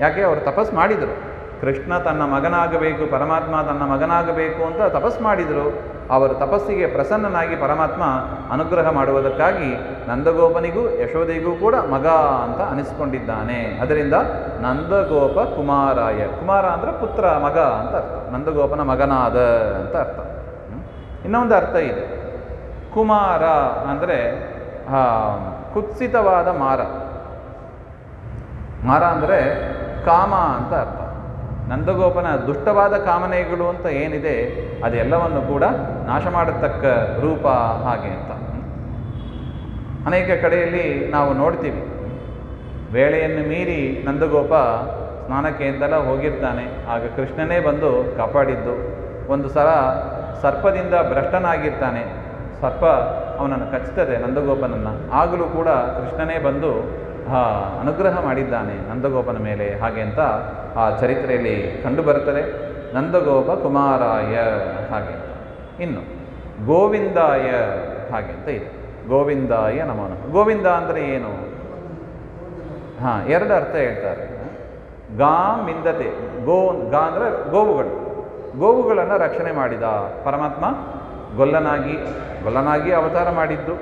ಯಾಕೆ ಅವರು ತಪಸ್ ಮಾಡಿದರು. ಕೃಷ್ಣ ತನ್ನ ಮಗನಾಗಬೇಕು, ಪರಮಾತ್ಮ ತನ್ನ ಮಗನಾಗಬೇಕು ಅಂತ ತಪಸ್ ಮಾಡಿದರು. ಅವರು ತಪಸ್ಸಿಗೆ ಪ್ರಸನ್ನನಾಗಿ ಪರಮಾತ್ಮ ಅನುಗ್ರಹ ಮಾಡುವುದಕ್ಕಾಗಿ ನಂದಗೋಪನಿಗೂ ಯಶೋಧೆಗೂ ಕೂಡ ಮಗ ಅಂತ ಅನಿಸ್ಕೊಂಡಿದ್ದಾನೆ. ಅದರಿಂದ ನಂದಗೋಪ ಕುಮಾರಾಯ. ಕುಮಾರ ಅಂದರೆ ಪುತ್ರ, ಮಗ ಅಂತ ಅರ್ಥ. ನಂದಗೋಪನ ಮಗನಾದ ಅಂತ ಅರ್ಥ. ಇನ್ನೊಂದು ಅರ್ಥ ಇದೆ. ಕುಮಾರ ಅಂದರೆ ಕುತ್ಸಿತವಾದ ಮಾರ. ಮಾರ ಅಂದರೆ ಕಾಮ ಅಂತ ಅರ್ಥ. ನಂದಗೋಪನ ದುಷ್ಟವಾದ ಕಾಮನೆಗಳು ಅಂತ ಏನಿದೆ ಅದೆಲ್ಲವನ್ನು ಕೂಡ ನಾಶ ಮಾಡತಕ್ಕ ರೂಪ ಹಾಗೆ ಅಂತ. ಅನೇಕ ಕಡೆಯಲ್ಲಿ ನಾವು ನೋಡ್ತೀವಿ, ವೇಳೆಯನ್ನು ಮೀರಿ ನಂದಗೋಪ ಸ್ನಾನಕ್ಕೆ ಅಂತೆಲ್ಲ ಹೋಗಿರ್ತಾನೆ. ಆಗ ಕೃಷ್ಣನೇ ಬಂದು ಕಾಪಾಡಿದ್ದು. ಒಂದು ಸಲ ಸರ್ಪದಿಂದ ಭ್ರಷ್ಟನಾಗಿರ್ತಾನೆ. ಸರ್ಪ ಅವನನ್ನು ಕಚ್ಚುತ್ತದೆ ನಂದಗೋಪನನ್ನು. ಆಗಲೂ ಕೂಡ ಕೃಷ್ಣನೇ ಬಂದು ಅನುಗ್ರಹ ಮಾಡಿದ್ದಾನೆ ನಂದಗೋಪನ ಮೇಲೆ ಹಾಗೆ ಅಂತ ಆ ಚರಿತ್ರೆಯಲ್ಲಿ ಕಂಡುಬರುತ್ತದೆ. ನಂದಗೋಪ ಕುಮಾರಾಯ ಹಾಗೆ ಅಂತ. ಇನ್ನು ಗೋವಿಂದಾಯ ಹಾಗೆ ಅಂತ ಇದೆ. ಗೋವಿಂದಾಯ ನಮೋ ನಮಃ. ಗೋವಿಂದ ಅಂದರೆ ಏನು? ಎರಡು ಅರ್ಥ ಹೇಳ್ತಾರೆ. ಗಾಮಿಂದತೆ. ಗಾ ಅಂದರೆ ಗೋವುಗಳು. ಗೋವುಗಳನ್ನು ರಕ್ಷಣೆ ಮಾಡಿದ ಪರಮಾತ್ಮ. ಗೊಲ್ಲನಾಗಿ ಅವತಾರ ಮಾಡಿದ್ದು.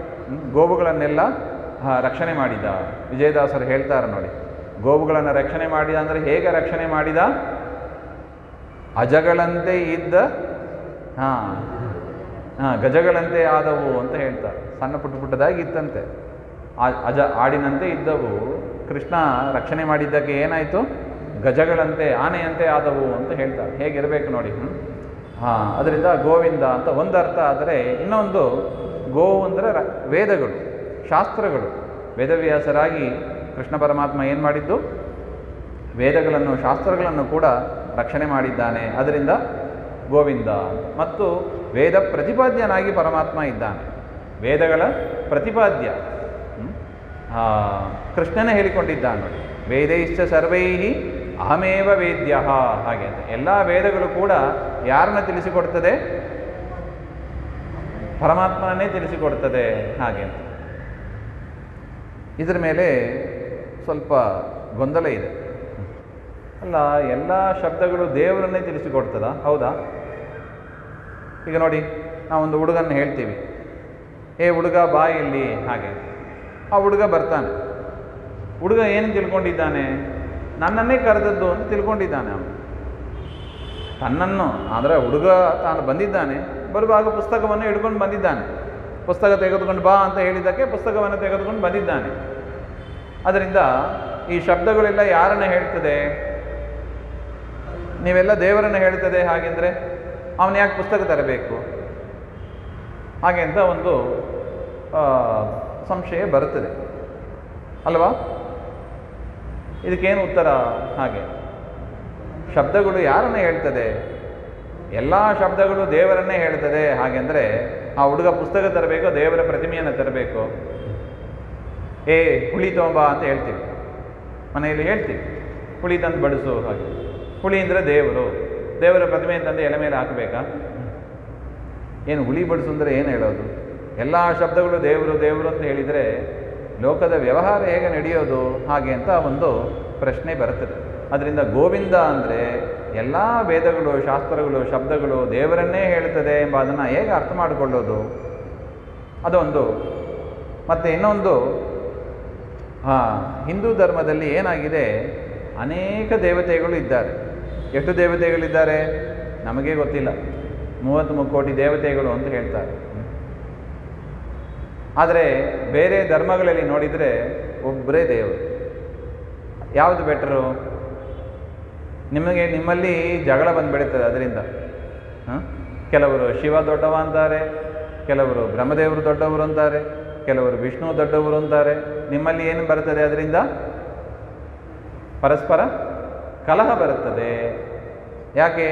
ಗೋವುಗಳನ್ನೆಲ್ಲ ರಕ್ಷಣೆ ಮಾಡಿದ. ವಿಜಯದಾಸರು ಹೇಳ್ತಾರೆ ನೋಡಿ, ಗೋವುಗಳನ್ನು ರಕ್ಷಣೆ ಮಾಡಿದ ಅಂದರೆ ಹೇಗೆ ರಕ್ಷಣೆ ಮಾಡಿದ? ಅಜಗಳಂತೆ ಇದ್ದ ಗಜಗಳಂತೆ ಆದವು ಅಂತ ಹೇಳ್ತಾರೆ. ಸಣ್ಣ ಪುಟ್ಟದಾಗಿ ಇತ್ತಂತೆ. ಆಡಿನಂತೆ ಇದ್ದವು. ಕೃಷ್ಣ ರಕ್ಷಣೆ ಮಾಡಿದ್ದಕ್ಕೆ ಏನಾಯಿತು? ಗಜಗಳಂತೆ, ಆನೆಯಂತೆ ಆದವು ಅಂತ ಹೇಳ್ತಾರೆ. ಹೇಗಿರಬೇಕು ನೋಡಿ. ಅದರಿಂದ ಗೋವಿಂದ ಅಂತ ಒಂದು ಅರ್ಥ. ಆದರೆ ಇನ್ನೊಂದು, ಗೋವು ಅಂದರೆ ವೇದಗಳು, ಶಾಸ್ತ್ರಗಳು. ವೇದವ್ಯಾಸರಾಗಿ ಕೃಷ್ಣ ಪರಮಾತ್ಮ ಏನು ಮಾಡಿದ್ದು? ವೇದಗಳನ್ನು, ಶಾಸ್ತ್ರಗಳನ್ನು ಕೂಡ ರಕ್ಷಣೆ ಮಾಡಿದ್ದಾನೆ. ಅದರಿಂದ ಗೋವಿಂದ. ಮತ್ತು ವೇದ ಪ್ರತಿಪಾದ್ಯನಾಗಿ ಪರಮಾತ್ಮ ಇದ್ದಾನೆ. ವೇದಗಳ ಪ್ರತಿಪಾದ್ಯ ಕೃಷ್ಣನೇ ಹೇಳಿಕೊಂಡಿದ್ದಾನೆ ನೋಡಿ. ವೇದೈಶ್ಚ ಸರ್ವೈಹಿ ಅಹಮೇವ ವೇದ್ಯ ಹಾಗೆ ಅಂತ. ಎಲ್ಲ ವೇದಗಳು ಕೂಡ ಯಾರನ್ನ ತಿಳಿಸಿಕೊಡ್ತದೆ? ಪರಮಾತ್ಮನನ್ನೇ ತಿಳಿಸಿಕೊಡ್ತದೆ ಹಾಗೆ ಅಂತ. ಇದರ ಮೇಲೆ ಸ್ವಲ್ಪ ಗೊಂದಲ ಇದೆ. ಅಲ್ಲ, ಎಲ್ಲ ಶಬ್ದಗಳು ದೇವರನ್ನೇ ತಿಳಿಸಿಕೊಡ್ತದಾ? ಹೌದಾ? ಈಗ ನೋಡಿ, ನಾವೊಂದು ಹುಡುಗನ್ನ ಹೇಳ್ತೀವಿ, ಏ ಹುಡುಗ ಬಾ ಇಲ್ಲಿ ಹಾಗೆ. ಆ ಹುಡುಗ ಬರ್ತಾನೆ. ಹುಡುಗ ಏನು ತಿಳ್ಕೊಂಡಿದ್ದಾನೆ? ನನ್ನನ್ನೇ ಕರೆದದ್ದು ಅಂತ ತಿಳ್ಕೊಂಡಿದ್ದಾನೆ ಅವನು. ತನ್ನನ್ನು ಅಂದರೆ ಹುಡುಗ ತಾನು ಬಂದಿದ್ದಾನೆ, ಬರುವಾಗ ಪುಸ್ತಕವನ್ನು ಹಿಡ್ಕೊಂಡು ಬಂದಿದ್ದಾನೆ. ಪುಸ್ತಕ ತೆಗೆದುಕೊಂಡು ಬಾ ಅಂತ ಹೇಳಿದ್ದಕ್ಕೆ ಪುಸ್ತಕವನ್ನು ತೆಗೆದುಕೊಂಡು ಬಂದಿದ್ದಾನೆ. ಅದರಿಂದ ಈ ಶಬ್ದಗಳೆಲ್ಲ ಯಾರನ್ನು ಹೇಳ್ತದೆ? ನೀವೆಲ್ಲ ದೇವರನ್ನು ಹೇಳ್ತದೆ. ಹಾಗೆಂದರೆ ಅವನು ಯಾಕೆ ಪುಸ್ತಕ ತರಬೇಕು? ಹಾಗೆ ಅಂತ ಒಂದು ಸಂಶಯ ಬರುತ್ತದೆ ಅಲ್ವಾ? ಇದಕ್ಕೇನು ಉತ್ತರ? ಹಾಗೆ ಶಬ್ದಗಳು ಯಾರನ್ನು ಹೇಳ್ತದೆ? ಎಲ್ಲ ಶಬ್ದಗಳು ದೇವರನ್ನೇ ಹೇಳ್ತದೆ. ಹಾಗೆಂದರೆ ಆ ಹುಡುಗ ಪುಸ್ತಕ ತರಬೇಕೋ ದೇವರ ಪ್ರತಿಮೆಯನ್ನು ತರಬೇಕು? ಏ ಹುಳಿ ತೊಗೊಂಬ ಅಂತ ಹೇಳ್ತೀವಿ, ಮನೆಯಲ್ಲಿ ಹೇಳ್ತೀವಿ, ಹುಳಿ ತಂದು ಬಡಿಸು ಹಾಗೆ. ಹುಳಿ ಅಂದರೆ ದೇವರು, ದೇವರ ಪ್ರತಿಮೆ ಅಂತಂದು ಎಲೆ ಮೇಲೆ ಹಾಕಬೇಕಾ? ಏನು ಹುಳಿ ಬಡಿಸು ಅಂದರೆ ಏನು ಹೇಳೋದು? ಎಲ್ಲ ಶಬ್ದಗಳು ದೇವರು ದೇವರು ಅಂತ ಹೇಳಿದರೆ ಲೋಕದ ವ್ಯವಹಾರ ಹೇಗೆ ನಡೆಯೋದು ಹಾಗೆ ಅಂತ ಒಂದು ಪ್ರಶ್ನೆ ಬರುತ್ತದೆ. ಅದರಿಂದ ಗೋವಿಂದ ಅಂದರೆ ಎಲ್ಲ ವೇದಗಳು, ಶಾಸ್ತ್ರಗಳು, ಶಬ್ದಗಳು ದೇವರನ್ನೇ ಹೇಳ್ತದೆ ಎಂಬ ಅದನ್ನು ಹೇಗೆ ಅರ್ಥ ಮಾಡಿಕೊಳ್ಳೋದು, ಅದೊಂದು. ಮತ್ತು ಇನ್ನೊಂದು, ಹಿಂದೂ ಧರ್ಮದಲ್ಲಿ ಏನಾಗಿದೆ, ಅನೇಕ ದೇವತೆಗಳು ಇದ್ದಾರೆ. ಎಷ್ಟು ದೇವತೆಗಳಿದ್ದಾರೆ ನಮಗೆ ಗೊತ್ತಿಲ್ಲ, 33 ಕೋಟಿ ದೇವತೆಗಳು ಅಂತ ಹೇಳ್ತಾರೆ. ಆದರೆ ಬೇರೆ ಧರ್ಮಗಳಲ್ಲಿ ನೋಡಿದರೆ ಒಬ್ಬರೇ ದೇವರು. ಯಾವುದು ಬೆಟರು? ನಿಮ್ಮಲ್ಲಿ ಜಗಳ ಬಂದುಬಿಡುತ್ತದೆ ಅದರಿಂದ. ಕೆಲವರು ಶಿವ ದೊಡ್ಡವ ಅಂತಾರೆ, ಕೆಲವರು ಬ್ರಹ್ಮದೇವರು ದೊಡ್ಡವರು ಅಂತಾರೆ, ಕೆಲವರು ವಿಷ್ಣು ದೊಡ್ಡವರು ಅಂತಾರೆ. ನಿಮ್ಮಲ್ಲಿ ಏನು ಬರುತ್ತದೆ? ಅದರಿಂದ ಪರಸ್ಪರ ಕಲಹ ಬರುತ್ತದೆ. ಯಾಕೆ?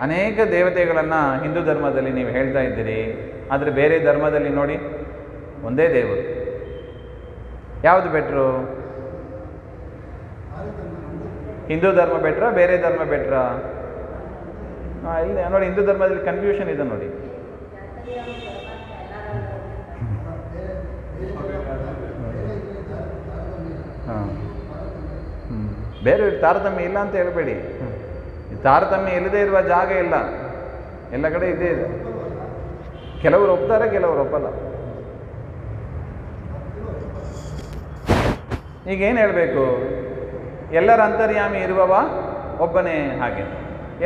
ಅನೇಕ ದೇವತೆಗಳನ್ನು ಹಿಂದೂ ಧರ್ಮದಲ್ಲಿ ನೀವು ಹೇಳ್ತಾ ಇದ್ದೀರಿ, ಆದರೆ ಬೇರೆ ಧರ್ಮದಲ್ಲಿ ನೋಡಿ ಒಂದೇ ದೇವರು. ಯಾವುದು ಬೆಟ್ರು? ಹಿಂದೂ ಧರ್ಮ ಬೆಟ್ರಾ ಬೇರೆ ಧರ್ಮ ಬೆಟ್ರಾ? ಇಲ್ಲ ನೋಡಿ, ಹಿಂದೂ ಧರ್ಮದಲ್ಲಿ ಕನ್ಫ್ಯೂಷನ್ ಇದೆ ನೋಡಿ. ಬೇರೆ ತಾರತಮ್ಯ ಇಲ್ಲ ಅಂತ ಹೇಳಬೇಡಿ. ತಾರತಮ್ಯ ಇಲ್ಲದೇ ಇರುವ ಜಾಗ ಇಲ್ಲ, ಎಲ್ಲ ಕಡೆ ಇದ್ದೇ ಇದೆ. ಕೆಲವರು ಒಪ್ತಾರೆ, ಕೆಲವರು ಒಪ್ಪಲ್ಲ. ಈಗೇನು ಹೇಳಬೇಕು? ಎಲ್ಲರ ಅಂತರ್ಯಾಮಿ ಇರುವವ ಒಬ್ಬನೇ. ಹಾಗೆ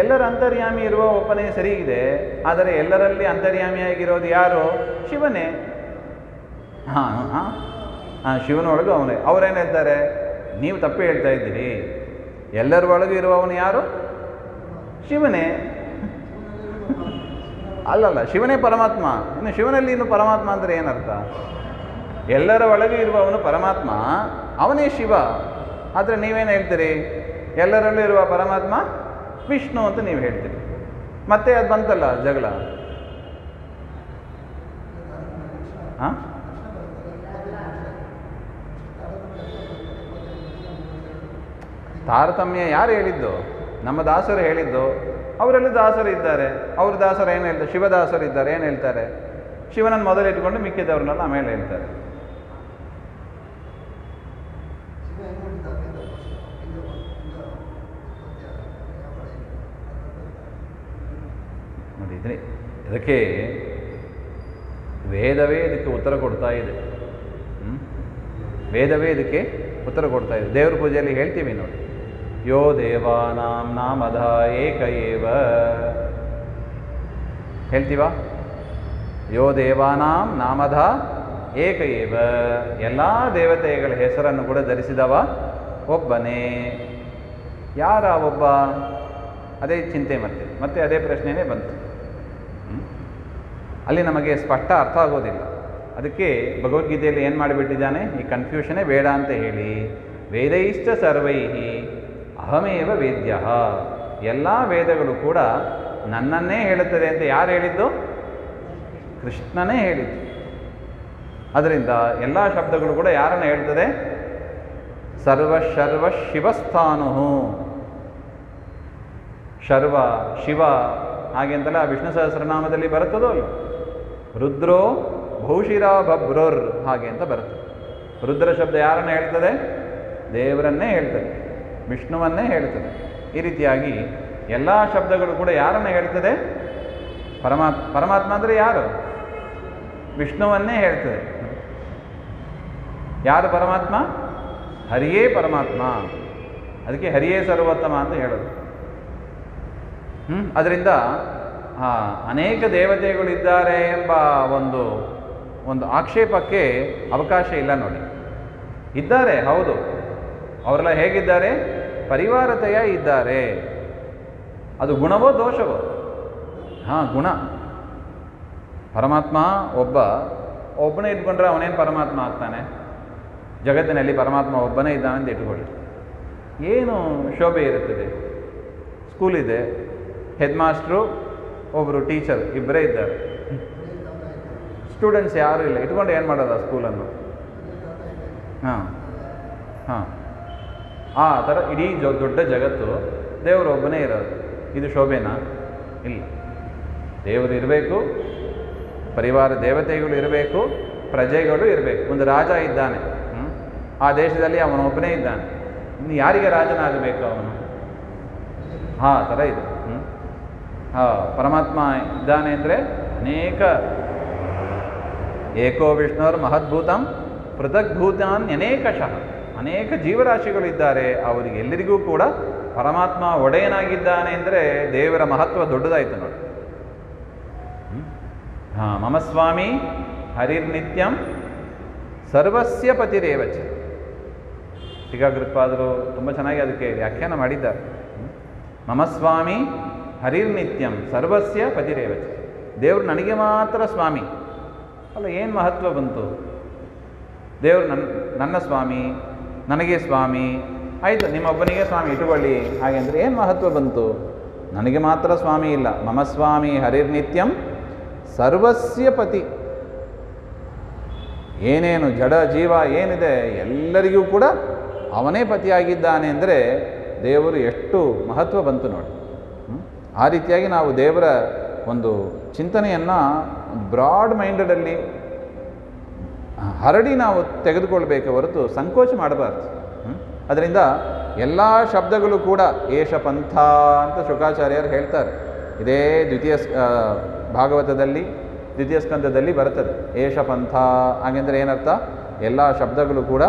ಎಲ್ಲರ ಅಂತರ್ಯಾಮಿ ಇರುವ ಒಬ್ಬನೇ ಸರಿ ಇದೆ, ಆದರೆ ಎಲ್ಲರಲ್ಲಿ ಅಂತರ್ಯಾಮಿಯಾಗಿರೋದು ಯಾರು? ಶಿವನೇ. ಶಿವನೊಳಗೂ ಅವನೇ. ಅವರೇನು ಹೇಳ್ತಾರೆ? ನೀವು ತಪ್ಪು ಹೇಳ್ತಾ ಇದ್ದೀರಿ, ಎಲ್ಲರ ಒಳಗೂ ಇರುವವನು ಯಾರು? ಶಿವನೇ. ಅಲ್ಲಲ್ಲ, ಶಿವನೇ ಪರಮಾತ್ಮ. ಇನ್ನು ಶಿವನಲ್ಲಿ ಇನ್ನು ಪರಮಾತ್ಮ ಅಂದರೆ ಏನರ್ಥ? ಎಲ್ಲರ ಒಳಗೆ ಇರುವವನು ಪರಮಾತ್ಮ, ಅವನೇ ಶಿವ. ಆದರೆ ನೀವೇನು ಹೇಳ್ತೀರಿ? ಎಲ್ಲರಲ್ಲೂ ಇರುವ ಪರಮಾತ್ಮ ವಿಷ್ಣು ಅಂತ ನೀವು ಹೇಳ್ತೀರಿ. ಮತ್ತೆ ಅದು ಬಂತಲ್ಲ ಜಗಳ. ತಾರತಮ್ಯ ಯಾರು ಹೇಳಿದ್ದು? ನಮ್ಮ ದಾಸರು ಹೇಳಿದ್ದು. ಅವರಲ್ಲಿ ದಾಸರು ಇದ್ದಾರೆ. ಅವ್ರ ದಾಸರು ಏನು ಹೇಳ್ತಾರೆ? ಶಿವದಾಸರು ಇದ್ದಾರೆ. ಏನು ಹೇಳ್ತಾರೆ? ಶಿವನನ್ನು ಮೊದಲು ಇಟ್ಕೊಂಡು ಮಿಕ್ಕಿದವ್ರನ್ನೆಲ್ಲ ಆಮೇಲೆ ಹೇಳ್ತಾರೆ. ನೋಡಿದ್ರಿ, ಇದಕ್ಕೆ ವೇದವೇ ಇದಕ್ಕೆ ಉತ್ತರ ಕೊಡ್ತಾ ಇದೆ. ವೇದವೇ ಇದಕ್ಕೆ ಉತ್ತರ ಕೊಡ್ತಾ ಇದೆ. ದೇವ್ರ ಪೂಜೆಯಲ್ಲಿ ಹೇಳ್ತೀವಿ ನೋಡಿ, ಯೋ ದೇವಾನಾಂ ನಾಮಧ ಏಕ ಏವ. ಹೇಳ್ತೀವ? ಯೋ ದೇವಾನಾಂ ನಾಮಧ ಏಕ ಏವ. ಎಲ್ಲ ದೇವತೆಗಳ ಹೆಸರನ್ನು ಕೂಡ ಧರಿಸಿದವ ಒಬ್ಬನೇ. ಯಾರ ಒಬ್ಬ? ಅದೇ ಚಿಂತೆ ಮತ್ತೆ ಅದೇ ಪ್ರಶ್ನೆನೇ ಬಂತು. ಅಲ್ಲಿ ನಮಗೆ ಸ್ಪಷ್ಟ ಅರ್ಥ ಆಗೋದಿಲ್ಲ. ಅದಕ್ಕೆ ಭಗವದ್ಗೀತೆಯಲ್ಲಿ ಏನು ಮಾಡಿಬಿಟ್ಟಿದ್ದಾನೆ? ಈ ಕನ್ಫ್ಯೂಷನೇ ಬೇಡ ಅಂತ ಹೇಳಿ, ವೇದೈಶ್ಚ ಸರ್ವೈಹಿ ಅಹಮೇವ ವೇದ್ಯ. ಎಲ್ಲ ವೇದಗಳು ಕೂಡ ನನ್ನನ್ನೇ ಹೇಳುತ್ತದೆ ಅಂತ ಯಾರು ಹೇಳಿದ್ದು? ಕೃಷ್ಣನೇ ಹೇಳಿದ್ದು. ಅದರಿಂದ ಎಲ್ಲ ಶಬ್ದಗಳು ಕೂಡ ಯಾರನ್ನು ಹೇಳ್ತದೆ? ಸರ್ವ ಶಿವಸ್ಥಾನು. ಶರ್ವ ಶಿವ ಹಾಗೆ ಅಂತೆಲ್ಲ ವಿಷ್ಣು ಸಹಸ್ರನಾಮದಲ್ಲಿ ಬರುತ್ತದೋ ಅಲ್ಲ. ರುದ್ರೋ ಭೌಶಿರಾ ಭಬ್ರೋರ್ ಹಾಗೆ ಅಂತ ಬರುತ್ತೆ. ರುದ್ರ ಶಬ್ದ ಯಾರನ್ನು ಹೇಳ್ತದೆ? ದೇವರನ್ನೇ ಹೇಳ್ತದೆ, ವಿಷ್ಣುವನ್ನೇ ಹೇಳ್ತದೆ. ಈ ರೀತಿಯಾಗಿ ಎಲ್ಲ ಶಬ್ದಗಳು ಕೂಡ ಯಾರನ್ನು ಹೇಳ್ತದೆ? ಪರಮಾತ್ಮ ಅಂದರೆ ಯಾರು? ವಿಷ್ಣುವನ್ನೇ ಹೇಳ್ತದೆ. ಯಾರು ಪರಮಾತ್ಮ? ಹರಿಯೇ ಪರಮಾತ್ಮ. ಅದಕ್ಕೆ ಹರಿಯೇ ಸರ್ವೋತ್ತಮ ಅಂತ ಹೇಳೋದು. ಅದರಿಂದ ಅನೇಕ ದೇವತೆಗಳಿದ್ದಾರೆ ಎಂಬ ಒಂದು ಆಕ್ಷೇಪಕ್ಕೆ ಅವಕಾಶ ಇಲ್ಲ ನೋಡಿ. ಇದ್ದಾರೆ, ಹೌದು. ಅವರೆಲ್ಲ ಹೇಗಿದ್ದಾರೆ? ಪರಿವಾರತೆಯ ಇದ್ದಾರೆ. ಅದು ಗುಣವೋ ದೋಷವೋ? ಗುಣ. ಪರಮಾತ್ಮ ಒಬ್ಬನೇ ಇಟ್ಕೊಂಡ್ರೆ ಅವನೇನು ಪರಮಾತ್ಮ ಆಗ್ತಾನೆ? ಜಗತ್ತಿನಲ್ಲಿ ಪರಮಾತ್ಮ ಒಬ್ಬನೇ ಇದ್ದಾನೆ ಅಂತ ಇಟ್ಕೊಳ್ಳಿ. ಏನು ಶೋಭೆ ಇರುತ್ತದೆ? ಸ್ಕೂಲ್ ಇದೆ, ಹೆಡ್ ಮಾಸ್ಟ್ರು, ಒಬ್ಬರು ಟೀಚರ್, ಇಬ್ಬರೇ ಇದ್ದಾರೆ. ಸ್ಟೂಡೆಂಟ್ಸ್ ಯಾರೂ ಇಲ್ಲ. ಇಟ್ಕೊಂಡು ಏನು ಮಾಡೋದು ಆ ಸ್ಕೂಲನ್ನು? ಆ ಥರ ಇಡೀ ದೊಡ್ಡ ಜಗತ್ತು ದೇವರು ಒಬ್ಬನೇ ಇರೋದು. ಇದು ಶೋಭೆನಾ? ಇಲ್ಲ. ದೇವರು ಇರಬೇಕು, ಪರಿವಾರ ದೇವತೆಗಳು ಇರಬೇಕು, ಪ್ರಜೆಗಳು ಇರಬೇಕು. ಒಂದು ರಾಜ ಇದ್ದಾನೆ, ಆ ದೇಶದಲ್ಲಿ ಅವನೊಬ್ಬನೇ ಇದ್ದಾನೆ. ಇನ್ನು ಯಾರಿಗೆ ರಾಜನಾಗಬೇಕು ಅವನು? ಆ ಥರ ಇದೆ. ಪರಮಾತ್ಮ ಇದ್ದಾನೆ ಅಂದರೆ ಅನೇಕ ಏಕೋ ವಿಷ್ಣುರ್ ಮಹದ್ಭೂತಂ ಪೃಥಗ್ಭೂತಾನ್ ಅನೇಕಶಃ, ಅನೇಕ ಜೀವರಾಶಿಗಳು ಇದ್ದಾರೆ. ಅವರಿಗೆ ಎಲ್ಲರಿಗೂ ಕೂಡ ಪರಮಾತ್ಮ ಒಡೆಯನಾಗಿದ್ದಾನೆ ಅಂದರೆ ದೇವರ ಮಹತ್ವ ದೊಡ್ಡದಾಯಿತು ನೋಡಿ. ಮಮ ಸ್ವಾಮಿ ಹರಿರ್ನಿತ್ಯಂ ಸರ್ವಸ್ಯ ಪತಿರೇವಚ. ಟೀಕಾಕೃತ್ಪಾದರು ತುಂಬ ಚೆನ್ನಾಗಿ ಅದಕ್ಕೆ ವ್ಯಾಖ್ಯಾನ ಮಾಡಿದ್ದಾರೆ. ಮಮ ಸ್ವಾಮಿ ಹರಿರ್ನಿತ್ಯಂ ಸರ್ವಸ್ಯ ಪತಿರೇವಚ. ದೇವರು ನನಗೆ ಮಾತ್ರ ಸ್ವಾಮಿ ಅಲ್ಲ, ಏನು ಮಹತ್ವ ಬಂತು? ದೇವರು ನನ್ನ ಸ್ವಾಮಿ, ನನಗೆ ಸ್ವಾಮಿ, ಆಯಿತು ನಿಮ್ಮೊಬ್ಬನಿಗೆ ಸ್ವಾಮಿ ಇಟ್ಟುಕೊಳ್ಳಿ ಹಾಗೆ ಅಂದರೆ ಏನು ಮಹತ್ವ ಬಂತು? ನನಗೆ ಮಾತ್ರ ಸ್ವಾಮಿ ಇಲ್ಲ. ಮಮ ಸ್ವಾಮಿ ಹರಿರ್ನಿತ್ಯಂ ಸರ್ವಸ್ಯ ಪತಿ. ಏನೇನು ಜಡ ಜೀವ ಏನಿದೆ ಎಲ್ಲರಿಗೂ ಕೂಡ ಅವನೇ ಪತಿಯಾಗಿದ್ದಾನೆ ಅಂದರೆ ದೇವರು ಎಷ್ಟು ಮಹತ್ವ ಬಂತು ನೋಡಿ. ಆ ರೀತಿಯಾಗಿ ನಾವು ದೇವರ ಒಂದು ಚಿಂತನೆಯನ್ನು ಬ್ರಾಡ್ ಮೈಂಡೆಡಲ್ಲಿ ಹರಡಿ ನಾವು ತೆಗೆದುಕೊಳ್ಬೇಕೆ ಹೊರತು ಸಂಕೋಚ ಮಾಡಬಾರ್ದು. ಅದರಿಂದ ಎಲ್ಲ ಶಬ್ದಗಳು ಕೂಡ ಏಷ ಪಂಥ ಅಂತ ಶುಕಾಚಾರ್ಯರು ಹೇಳ್ತಾರೆ. ಇದೇ ದ್ವಿತೀಯ ಭಾಗವತದಲ್ಲಿ ದ್ವಿತೀಯ ಸ್ಕಂದದಲ್ಲಿ ಬರುತ್ತದೆ ಏಷ ಪಂಥ. ಹಾಗೆಂದರೆ ಏನರ್ಥ? ಎಲ್ಲ ಶಬ್ದಗಳು ಕೂಡ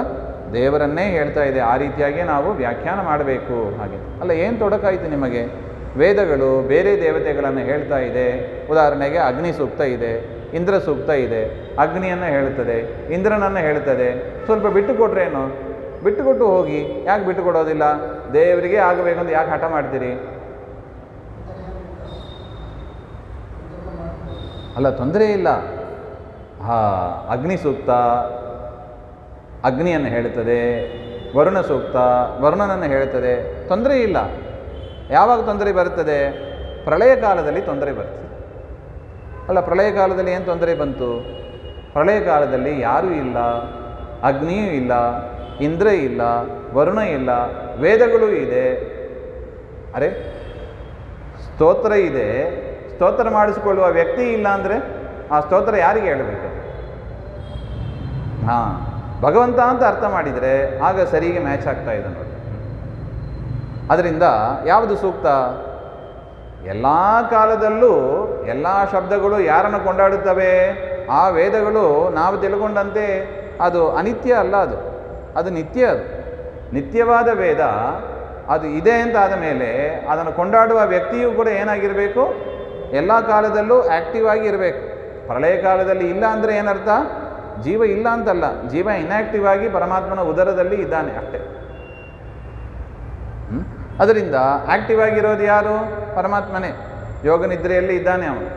ದೇವರನ್ನೇ ಹೇಳ್ತಾ ಇದೆ. ಆ ರೀತಿಯಾಗಿ ನಾವು ವ್ಯಾಖ್ಯಾನ ಮಾಡಬೇಕು. ಹಾಗೆ ಅಲ್ಲ, ಏನು ತೊಡಕಾಯಿತು ನಿಮಗೆ? ವೇದಗಳು ಬೇರೆ ದೇವತೆಗಳನ್ನು ಹೇಳ್ತಾ ಇದೆ. ಉದಾಹರಣೆಗೆ ಅಗ್ನಿ ಸೂಕ್ತ ಇದೆ, ಇಂದ್ರ ಸೂಕ್ತ ಇದೆ. ಅಗ್ನಿಯನ್ನು ಹೇಳುತ್ತದೆ, ಇಂದ್ರನನ್ನು ಹೇಳುತ್ತದೆ. ಸ್ವಲ್ಪ ಬಿಟ್ಟು ಕೊಟ್ರೇನು? ಬಿಟ್ಟುಕೊಟ್ಟು ಹೋಗಿ. ಯಾಕೆ ಬಿಟ್ಟು ಕೊಡೋದಿಲ್ಲ? ದೇವರಿಗೆ ಆಗಬೇಕಂತ ಯಾಕೆ ಹಠ ಮಾಡ್ತೀರಿ? ಅಲ್ಲ, ತೊಂದರೆ ಇಲ್ಲ. ಅಗ್ನಿ ಸೂಕ್ತ ಅಗ್ನಿಯನ್ನು ಹೇಳುತ್ತದೆ, ವರುಣ ಸೂಕ್ತ ವರುಣನನ್ನು ಹೇಳುತ್ತದೆ. ತೊಂದರೆ ಇಲ್ಲ. ಯಾವಾಗ ತೊಂದರೆ ಬರುತ್ತದೆ? ಪ್ರಳಯ ಕಾಲದಲ್ಲಿ ತೊಂದರೆ ಬರ್ತದೆ. ಅಲ್ಲ, ಪ್ರಳಯ ಕಾಲದಲ್ಲಿ ಏನು ತೊಂದರೆ ಬಂತು? ಪ್ರಳಯ ಕಾಲದಲ್ಲಿ ಯಾರೂ ಇಲ್ಲ, ಅಗ್ನಿಯೂ ಇಲ್ಲ, ಇಂದ್ರ ಇಲ್ಲ, ವರುಣ ಇಲ್ಲ, ವೇದಗಳು ಇದೆ. ಅರೆ, ಸ್ತೋತ್ರ ಇದೆ, ಸ್ತೋತ್ರ ಮಾಡಿಸಿಕೊಳ್ಳುವ ವ್ಯಕ್ತಿ ಇಲ್ಲ ಅಂದರೆ ಆ ಸ್ತೋತ್ರ ಯಾರಿಗೆ ಹೇಳಬೇಕು? ಭಗವಂತ ಅಂತ ಅರ್ಥ ಮಾಡಿದರೆ ಆಗ ಸರಿಗೆ ಮ್ಯಾಚ್ ಆಗ್ತಾ ಇದೆ ನೋಡಿ. ಅದರಿಂದ ಯಾವುದು ಸೂಕ್ತ? ಎಲ್ಲ ಕಾಲದಲ್ಲೂ ಎಲ್ಲ ಶಬ್ದಗಳು ಯಾರನ್ನು ಕೊಂಡಾಡುತ್ತವೆ? ಆ ವೇದಗಳು ನಾವು ತಿಳ್ಕೊಂಡಂತೆ ಅದು ಅನಿತ್ಯ ಅಲ್ಲ, ಅದು ನಿತ್ಯ. ಅದು ನಿತ್ಯವಾದ ವೇದ ಅದು ಇದೆ ಅಂತ ಆದ ಮೇಲೆ ಅದನ್ನು ಕೊಂಡಾಡುವ ವ್ಯಕ್ತಿಯೂ ಕೂಡ ಏನಾಗಿರಬೇಕು? ಎಲ್ಲ ಕಾಲದಲ್ಲೂ ಆ್ಯಕ್ಟಿವ್ ಆಗಿ ಇರಬೇಕು. ಪ್ರಳಯ ಕಾಲದಲ್ಲಿ ಇಲ್ಲ ಅಂದರೆ ಏನರ್ಥ? ಜೀವ ಇಲ್ಲ ಅಂತಲ್ಲ, ಜೀವ ಇನ್ಯಾಕ್ಟಿವ್ ಆಗಿ ಪರಮಾತ್ಮನ ಉದರದಲ್ಲಿ ಇದ್ದಾನೆ ಅಷ್ಟೇ. ಅದರಿಂದ ಆ್ಯಕ್ಟಿವ್ ಆಗಿರೋದು ಯಾರು? ಪರಮಾತ್ಮನೇ. ಯೋಗ ನಿದ್ರೆಯಲ್ಲಿ ಇದ್ದಾನೆ ಅವನು.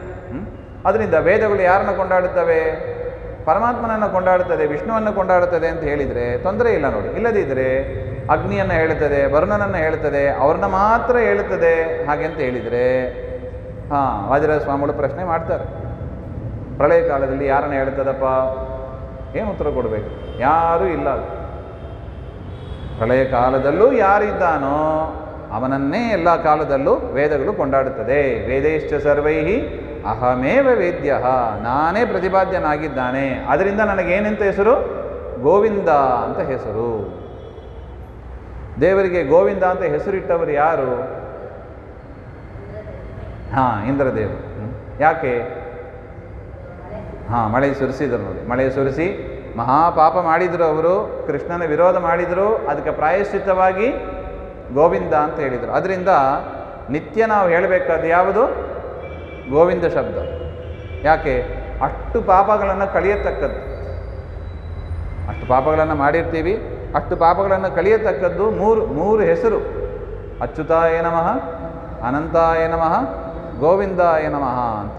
ಅದರಿಂದ ವೇದಗಳು ಯಾರನ್ನು ಕೊಂಡಾಡುತ್ತವೆ? ಪರಮಾತ್ಮನನ್ನು ಕೊಂಡಾಡುತ್ತದೆ, ವಿಷ್ಣುವನ್ನು ಕೊಂಡಾಡುತ್ತದೆ ಅಂತ ಹೇಳಿದರೆ ತೊಂದರೆ ಇಲ್ಲ ನೋಡಿ. ಇಲ್ಲದಿದ್ದರೆ ಅಗ್ನಿಯನ್ನು ಹೇಳುತ್ತದೆ, ವರುಣನನ್ನು ಹೇಳುತ್ತದೆ, ಅವ್ರನ್ನ ಮಾತ್ರ ಹೇಳುತ್ತದೆ ಹಾಗೆ ಅಂತ ಹೇಳಿದರೆ ವಾದಿರಾಜ ಸ್ವಾಮಿಗಳು ಪ್ರಶ್ನೆ ಮಾಡ್ತಾರೆ, ಪ್ರಳಯ ಕಾಲದಲ್ಲಿ ಯಾರನ್ನು ಹೇಳ್ತದಪ್ಪ? ಏನು ಉತ್ತರ ಕೊಡಬೇಕು? ಯಾರೂ ಇಲ್ಲ. ಪ್ರಳಯ ಕಾಲದಲ್ಲೂ ಯಾರಿದ್ದಾನೋ ಅವನನ್ನೇ ಎಲ್ಲ ಕಾಲದಲ್ಲೂ ವೇದಗಳು ಕೊಂಡಾಡುತ್ತದೆ. ವೇದೇಶ್ಚ ಸರ್ವೈಹಿ ಅಹಮೇವ ವೇದ್ಯ, ನಾನೇ ಪ್ರತಿಪಾದ್ಯನಾಗಿದ್ದಾನೆ. ಅದರಿಂದ ನನಗೇನೆಂತ ಹೆಸರು? ಗೋವಿಂದ ಅಂತ ಹೆಸರು. ದೇವರಿಗೆ ಗೋವಿಂದ ಅಂತ ಹೆಸರಿಟ್ಟವರು ಯಾರು? ಇಂದ್ರದೇವರು. ಯಾಕೆ? ಮಳೆ ಸುರಿಸಿದರು ನೋಡಿ. ಮಳೆ ಸುರಿಸಿ ಮಹಾಪಾಪ ಮಾಡಿದರು ಅವರು, ಕೃಷ್ಣನ ವಿರೋಧ ಮಾಡಿದರು. ಅದಕ್ಕೆ ಪ್ರಾಯಶ್ಚಿತ್ತವಾಗಿ ಗೋವಿಂದ ಅಂತ ಹೇಳಿದರು. ಅದರಿಂದ ನಿತ್ಯ ನಾವು ಹೇಳಬೇಕಾದ ಯಾವುದು? ಗೋವಿಂದ ಶಬ್ದ. ಯಾಕೆ? ಅಷ್ಟು ಪಾಪಗಳನ್ನು ಕಳೆಯತಕ್ಕದ್ದು. ಅಷ್ಟು ಪಾಪಗಳನ್ನು ಮಾಡಿರ್ತೀವಿ, ಅಷ್ಟು ಪಾಪಗಳನ್ನು ಕಳೆಯತಕ್ಕದ್ದು ಮೂರು ಹೆಸರು. ಅಚ್ಯುತಾಯ ನಮಃ, ಅನಂತಾಯ ನಮಃ, ಗೋವಿಂದಾಯ ನಮಃ ಅಂತ.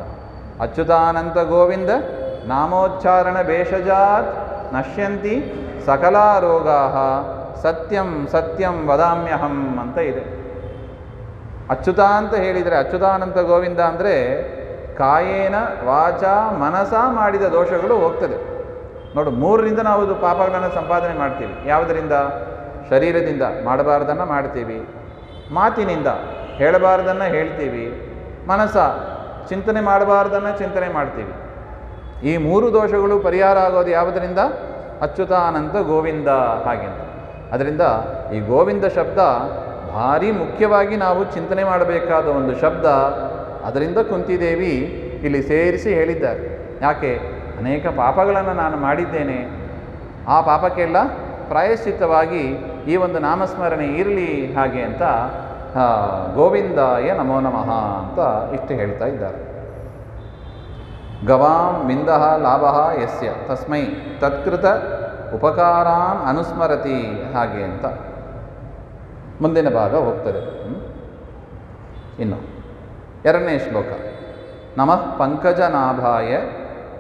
ಅಚ್ಯುತಾನಂತ ಗೋವಿಂದ ನಾಮೋಚ್ಚಾರಣ ಭೇಷಜಾತ್ ನಶ್ಯಂತಿ ಸಕಲ ರೋಗಾ ಸತ್ಯಂ ಸತ್ಯಂ ವದಾಮ್ಯಹಂ ಅಂತ ಇದೆ. ಅಚ್ಯುತ ಅಂತ ಹೇಳಿದರೆ ಅಚ್ಯುತಾನಂತ ಗೋವಿಂದ ಅಂದರೆ ಕಾಯೇನ ವಾಚ ಮನಸ ಮಾಡಿದ ದೋಷಗಳು ಹೋಗ್ತದೆ ನೋಡು. 3ರಿಂದ ನಾವು ಪಾಪಗಳನ್ನು ಸಂಪಾದನೆ ಮಾಡ್ತೀವಿ. ಯಾವುದರಿಂದ? ಶರೀರದಿಂದ ಮಾಡಬಾರ್ದನ್ನು ಮಾಡ್ತೀವಿ, ಮಾತಿನಿಂದ ಹೇಳಬಾರ್ದನ್ನು ಹೇಳ್ತೀವಿ, ಮನಸ ಚಿಂತನೆ ಮಾಡಬಾರ್ದನ್ನು ಚಿಂತನೆ ಮಾಡ್ತೀವಿ. ಈ 3 ದೋಷಗಳು ಪರಿಹಾರ ಆಗೋದು ಯಾವುದರಿಂದ? ಅಚ್ಯುತಾನಂತ ಗೋವಿಂದ ಹಾಗೆ ಅಂತ. ಅದರಿಂದ ಈ ಗೋವಿಂದ ಶಬ್ದ ಭಾರಿ ಮುಖ್ಯವಾಗಿ ನಾವು ಚಿಂತನೆ ಮಾಡಬೇಕಾದ ಒಂದು ಶಬ್ದ. ಅದರಿಂದ ಕುಂತಿದೇವಿ ಇಲ್ಲಿ ಸೇರಿಸಿ ಹೇಳಿದ್ದಾರೆ. ಯಾಕೆ? ಅನೇಕ ಪಾಪಗಳನ್ನು ನಾನು ಮಾಡಿದ್ದೇನೆ, ಆ ಪಾಪಕ್ಕೆಲ್ಲ ಪ್ರಾಯಶ್ಚಿತ್ತವಾಗಿ ಈ ಒಂದು ನಾಮಸ್ಮರಣೆ ಇರಲಿ ಹಾಗೆ ಅಂತ ಗೋವಿಂದಾಯ ನಮೋ ನಮಃ ಅಂತ ಇಷ್ಟು ಹೇಳ್ತಾ ಇದ್ದಾರೆ. ಗವಾಂ ವಿಂದಃ ಲಾಭಃ ಯಸ್ಯ ತಸ್ಮೈ ತತ್ಕೃತ ಉಪಕಾರಾನ್ ಅನುಸ್ಮರತಿ ಹಾಗೆ ಅಂತ ಮುಂದಿನ ಭಾಗ ಹೋಗ್ತದೆ. ಇನ್ನು ಎರಡನೇ ಶ್ಲೋಕ, ನಮಃ ಪಂಕಜನಾಭಾಯ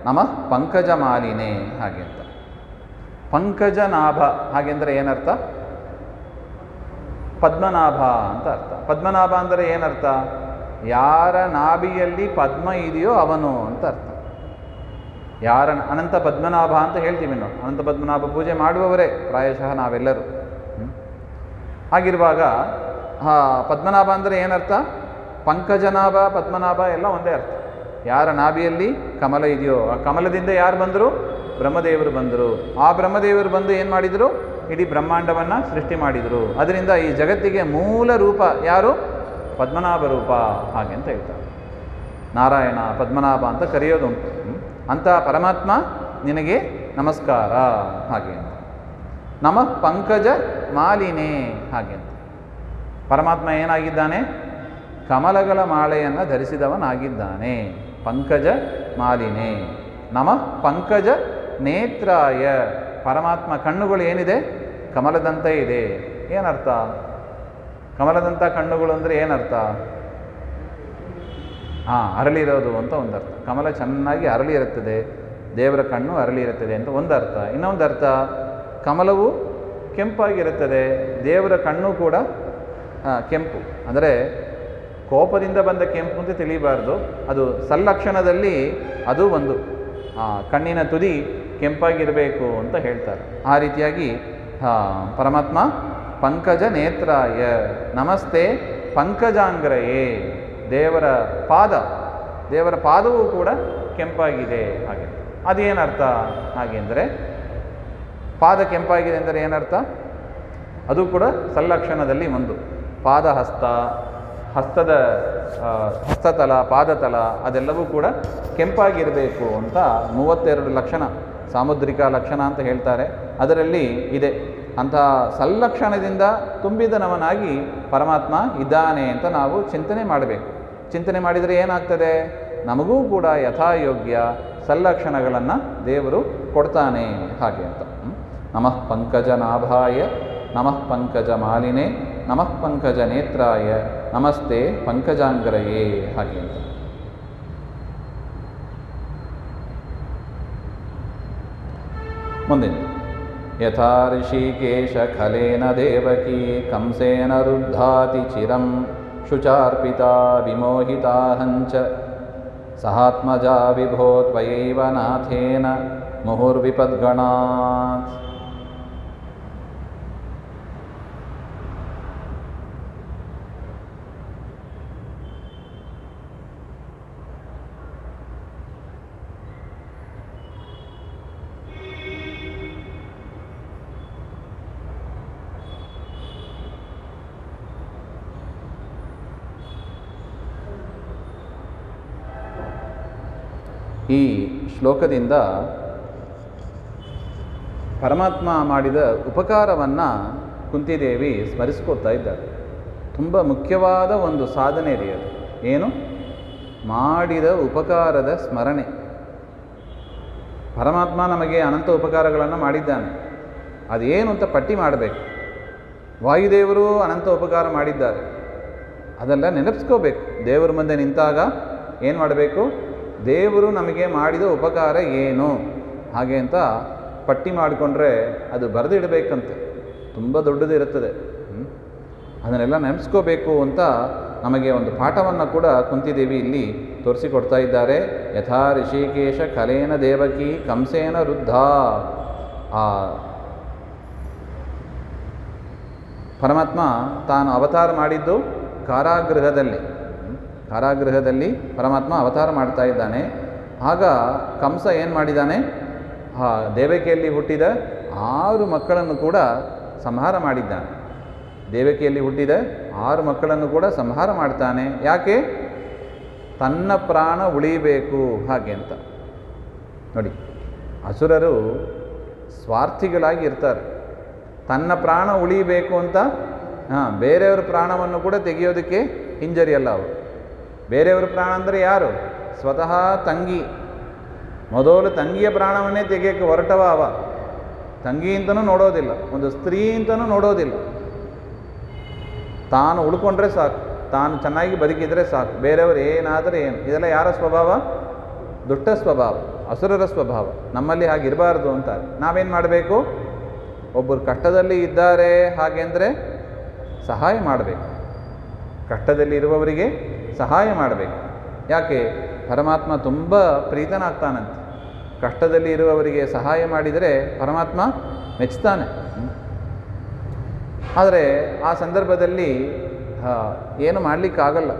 ನಮಃ ಪಂಕಜಮಾಲಿನೇ ಹಾಗೆ ಅಂತ. ಪಂಕಜನಾಭ ಹಾಗೆಂದರೆ ಏನರ್ಥ? ಪದ್ಮನಾಭ ಅಂತ ಅರ್ಥ. ಪದ್ಮನಾಭ ಅಂದರೆ ಏನರ್ಥ? ಯಾರ ನಾಭಿಯಲ್ಲಿ ಪದ್ಮ ಇದೆಯೋ ಅವನು ಅಂತ ಅರ್ಥ. ಯಾರ ಅನಂತ ಪದ್ಮನಾಭ ಅಂತ ಹೇಳ್ತೀವಿ ನಾವು. ಅನಂತ ಪದ್ಮನಾಭ ಪೂಜೆ ಮಾಡುವವರೇ ಪ್ರಾಯಶಃ ನಾವೆಲ್ಲರೂ. ಹಾಗಿರುವಾಗ ಪದ್ಮನಾಭ ಅಂದರೆ ಏನರ್ಥ? ಪಂಕಜನಾಭ ಪದ್ಮನಾಭ ಎಲ್ಲ ಒಂದೇ ಅರ್ಥ. ಯಾರ ನಾಭಿಯಲ್ಲಿ ಕಮಲ ಇದೆಯೋ ಆ ಕಮಲದಿಂದ ಯಾರು ಬಂದರು? ಬ್ರಹ್ಮದೇವರು ಬಂದರು. ಆ ಬ್ರಹ್ಮದೇವರು ಬಂದು ಏನು ಮಾಡಿದರು? ಇಡೀ ಬ್ರಹ್ಮಾಂಡವನ್ನು ಸೃಷ್ಟಿ ಮಾಡಿದರು. ಅದರಿಂದ ಈ ಜಗತ್ತಿಗೆ ಮೂಲ ರೂಪ ಯಾರು? ಪದ್ಮನಾಭ ರೂಪ ಹಾಗೆ ಅಂತ ಹೇಳ್ತಾರೆ. ನಾರಾಯಣ ಪದ್ಮನಾಭ ಅಂತ ಕರೆಯೋದುಂಟು. ಅಂಥ ಪರಮಾತ್ಮ ನಿನಗೆ ನಮಸ್ಕಾರ ಹಾಗೆ ಅಂತ. ನಮಃ ಪಂಕಜ ಮಾಲಿನೇ ಹಾಗೆ ಅಂತ. ಪರಮಾತ್ಮ ಏನಾಗಿದ್ದಾನೆ? ಕಮಲಗಳ ಮಾಲೆಯನ್ನು ಧರಿಸಿದವನಾಗಿದ್ದಾನೆ. ಪಂಕಜ ಮಾಲಿನೇ. ನಮಃ ಪಂಕಜ ನೇತ್ರಾಯ. ಪರಮಾತ್ಮ ಕಣ್ಣುಗಳು ಏನಿದೆ? ಕಮಲದಂತೆ ಇದೆ. ಏನರ್ಥ? ಕಮಲದಂಥ ಕಣ್ಣುಗಳು ಅಂದರೆ ಏನರ್ಥ? ಅರಳಿರೋದು ಅಂತ ಒಂದರ್ಥ. ಕಮಲ ಚೆನ್ನಾಗಿ ಅರಳಿರುತ್ತದೆ, ದೇವರ ಕಣ್ಣು ಅರಳಿರುತ್ತದೆ ಅಂತ ಒಂದರ್ಥ. ಇನ್ನೊಂದು ಅರ್ಥ, ಕಮಲವು ಕೆಂಪಾಗಿರುತ್ತದೆ, ದೇವರ ಕಣ್ಣು ಕೂಡ ಕೆಂಪು. ಅಂದರೆ ಕೋಪದಿಂದ ಬಂದ ಕೆಂಪು ಅಂತ ತಿಳಿಯಬಾರ್ದು. ಅದು ಸಲ್ಲಕ್ಷಣದಲ್ಲಿ ಅದು ಒಂದು ಕಣ್ಣಿನ ತುದಿ ಕೆಂಪಾಗಿರಬೇಕು ಅಂತ ಹೇಳ್ತಾರೆ. ಆ ರೀತಿಯಾಗಿ ಪರಮಾತ್ಮ ಪಂಕಜ ನೇತ್ರಾಯ ನಮಸ್ತೆ ಪಂಕಜಾಂಗ್ರಯೇ. ದೇವರ ಪಾದವೂ ಕೂಡ ಕೆಂಪಾಗಿದೆ ಹಾಗೆ. ಅದೇನರ್ಥ ಹಾಗೆ ಅಂದರೆ? ಪಾದ ಕೆಂಪಾಗಿದೆ ಅಂದರೆ ಏನರ್ಥ? ಅದು ಕೂಡ ಸಲ್ಲಕ್ಷಣದಲ್ಲಿ ಒಂದು. ಪಾದ ಹಸ್ತದ ಹಸ್ತತಲ, ಪಾದತಲ ಅದೆಲ್ಲವೂ ಕೂಡ ಕೆಂಪಾಗಿರಬೇಕು ಅಂತ 32 ಲಕ್ಷಣ, ಸಾಮುದ್ರಿಕ ಲಕ್ಷಣ ಅಂತ ಹೇಳ್ತಾರೆ. ಅದರಲ್ಲಿ ಇದೆ. ಅಂಥ ಸಲ್ಲಕ್ಷಣದಿಂದ ತುಂಬಿದನವನಾಗಿ ಪರಮಾತ್ಮ ಇದ್ದಾನೆ ಅಂತ ನಾವು ಚಿಂತನೆ ಮಾಡಬೇಕು. ಚಿಂತನೆ ಮಾಡಿದರೆ ಏನಾಗ್ತದೆ? ನಮಗೂ ಕೂಡ ಯಥಾಯೋಗ್ಯ ಸಲ್ಲಕ್ಷಣಗಳನ್ನು ದೇವರು ಕೊಡ್ತಾನೆ ಹಾಗೆ ಅಂತ. ನಮಃ ಪಂಕಜನಾಭಾಯ ನಮಃ ಪಂಕಜ ಮಾಲಿನೇ ನಮಃ ಪಂಕಜ ನೇತ್ರಾಯ ನಮಸ್ತೆ ಪಂಕಜಾಂಗ್ರಯೇ ಹಾಗೆ ಅಂತ. ಮುಂದಿನ ಯಥಾ ಋಷಿಕೇಶ ಖಲೇನ ದೇವಕಿ ಕಂಸೇನ ರುದ್ಧಾತಿ ಚಿರಂ ಶುಚಾರ್ಪಿತಾ ವಿಮೋಹಿತಾಹಂಚ ಸಹಾತ್ಮಜಾ ವಿಭೋ ತ್ವಯೈವ ನಾಥೇನ ಮುಹುರ್ವಿಪದ್ಗಣಾತ್. ಈ ಶ್ಲೋಕದಿಂದ ಪರಮಾತ್ಮ ಮಾಡಿದ ಉಪಕಾರವನ್ನು ಕುಂತಿದೇವಿ ಸ್ಮರಿಸ್ಕೋತಾ ಇದ್ದಾರೆ. ತುಂಬ ಮುಖ್ಯವಾದ ಒಂದು ಸಾಧನೆ ರೀ ಅದು. ಏನು? ಮಾಡಿದ ಉಪಕಾರದ ಸ್ಮರಣೆ. ಪರಮಾತ್ಮ ನಮಗೆ ಅನಂತ ಉಪಕಾರಗಳನ್ನು ಮಾಡಿದ್ದಾನೆ. ಅದೇನು ಅಂತ ಪಟ್ಟಿ ಮಾಡಬೇಕು. ವಾಯುದೇವರು ಅನಂತ ಉಪಕಾರ ಮಾಡಿದ್ದಾರೆ, ಅದೆಲ್ಲ ನೆನಪಿಸ್ಕೋಬೇಕು. ದೇವರ ಮುಂದೆ ನಿಂತಾಗ ಏನು ಮಾಡಬೇಕು? ದೇವರು ನಮಗೆ ಮಾಡಿದ ಉಪಕಾರ ಏನು ಹಾಗೆ ಅಂತ ಪಟ್ಟಿ ಮಾಡಿಕೊಂಡ್ರೆ ಅದು ಬರೆದಿಡಬೇಕಂತೆ. ತುಂಬ ದೊಡ್ಡದು ಇರುತ್ತದೆ. ಅದನ್ನೆಲ್ಲ ನೆನೆಸ್ಕೋಬೇಕು ಅಂತ ನಮಗೆ ಒಂದು ಪಾಠವನ್ನು ಕೂಡ ಕುಂತಿದೇವಿ ಇಲ್ಲಿ ತೋರಿಸಿಕೊಡ್ತಾ ಇದ್ದಾರೆ. ಯಥಾ ಋಷಿಕೇಶ ಖಲೇನ ದೇವಕಿ ಕಂಸೇನ ರುದ್ಧ. ಪರಮಾತ್ಮ ತಾನು ಅವತಾರ ಮಾಡಿದ್ದು ಕಾರಾಗೃಹದಲ್ಲಿ ಪರಮಾತ್ಮ ಅವತಾರ ಮಾಡ್ತಾ ಇದ್ದಾನೆ. ಆಗ ಕಂಸ ಏನು ಮಾಡಿದ್ದಾನೆ? ದೇವಕಿಯಲ್ಲಿ ಹುಟ್ಟಿದ 6 ಮಕ್ಕಳನ್ನು ಕೂಡ ಸಂಹಾರ ಮಾಡಿದ್ದಾನೆ. ದೇವಕಿಯಲ್ಲಿ ಹುಟ್ಟಿದ 6 ಮಕ್ಕಳನ್ನು ಕೂಡ ಸಂಹಾರ ಮಾಡ್ತಾನೆ. ಯಾಕೆ? ತನ್ನ ಪ್ರಾಣ ಉಳಿಬೇಕು ಹಾಗೆ ಅಂತ. ನೋಡಿ, ಅಸುರರು ಸ್ವಾರ್ಥಿಗಳಾಗಿ ಇರ್ತಾರೆ. ತನ್ನ ಪ್ರಾಣ ಉಳಿಬೇಕು ಅಂತ ಬೇರೆಯವ್ರ ಪ್ರಾಣವನ್ನು ಕೂಡ ತೆಗೆಯೋದಕ್ಕೆ ಹಿಂಜರಿಯಲ್ಲ ಅವರು. ಬೇರೆಯವ್ರ ಪ್ರಾಣ ಅಂದರೆ ಯಾರು? ಸ್ವತಃ ತಂಗಿ. ಮೊದಲು ತಂಗಿಯ ಪ್ರಾಣವನ್ನೇ ತೆಗೆಯೋಕ್ಕೆ ಹೊರಟವ ಅವ. ತಂಗಿ ಅಂತಲೂ ನೋಡೋದಿಲ್ಲ, ಒಂದು ಸ್ತ್ರೀ ಅಂತಲೂ ನೋಡೋದಿಲ್ಲ. ತಾನು ಉಳ್ಕೊಂಡ್ರೆ ಸಾಕು, ತಾನು ಚೆನ್ನಾಗಿ ಬದುಕಿದರೆ ಸಾಕು, ಬೇರೆಯವರು ಏನಾದರೂ ಏನು. ಇದೆಲ್ಲ ಯಾರ ಸ್ವಭಾವ? ದುಷ್ಟ ಸ್ವಭಾವ, ಅಸುರರ ಸ್ವಭಾವ. ನಮ್ಮಲ್ಲಿ ಹಾಗಿರಬಾರ್ದು ಅಂತಾರೆ. ನಾವೇನು ಮಾಡಬೇಕು? ಒಬ್ಬರು ಕಷ್ಟದಲ್ಲಿ ಇದ್ದಾರೆ ಹಾಗೆ ಅಂದರೆ ಸಹಾಯ ಮಾಡಬೇಕು. ಕಷ್ಟದಲ್ಲಿ ಇರುವವರಿಗೆ ಸಹಾಯ ಮಾಡಬೇಕು. ಯಾಕೆ? ಪರಮಾತ್ಮ ತುಂಬ ಪ್ರೀತನಾಗ್ತಾನಂತೆ. ಕಷ್ಟದಲ್ಲಿ ಇರುವವರಿಗೆ ಸಹಾಯ ಮಾಡಿದರೆ ಪರಮಾತ್ಮ ಮೆಚ್ತಾನೆ. ಆದರೆ ಆ ಸಂದರ್ಭದಲ್ಲಿ ಏನು ಮಾಡಲಿಕ್ಕಾಗಲ್ಲ.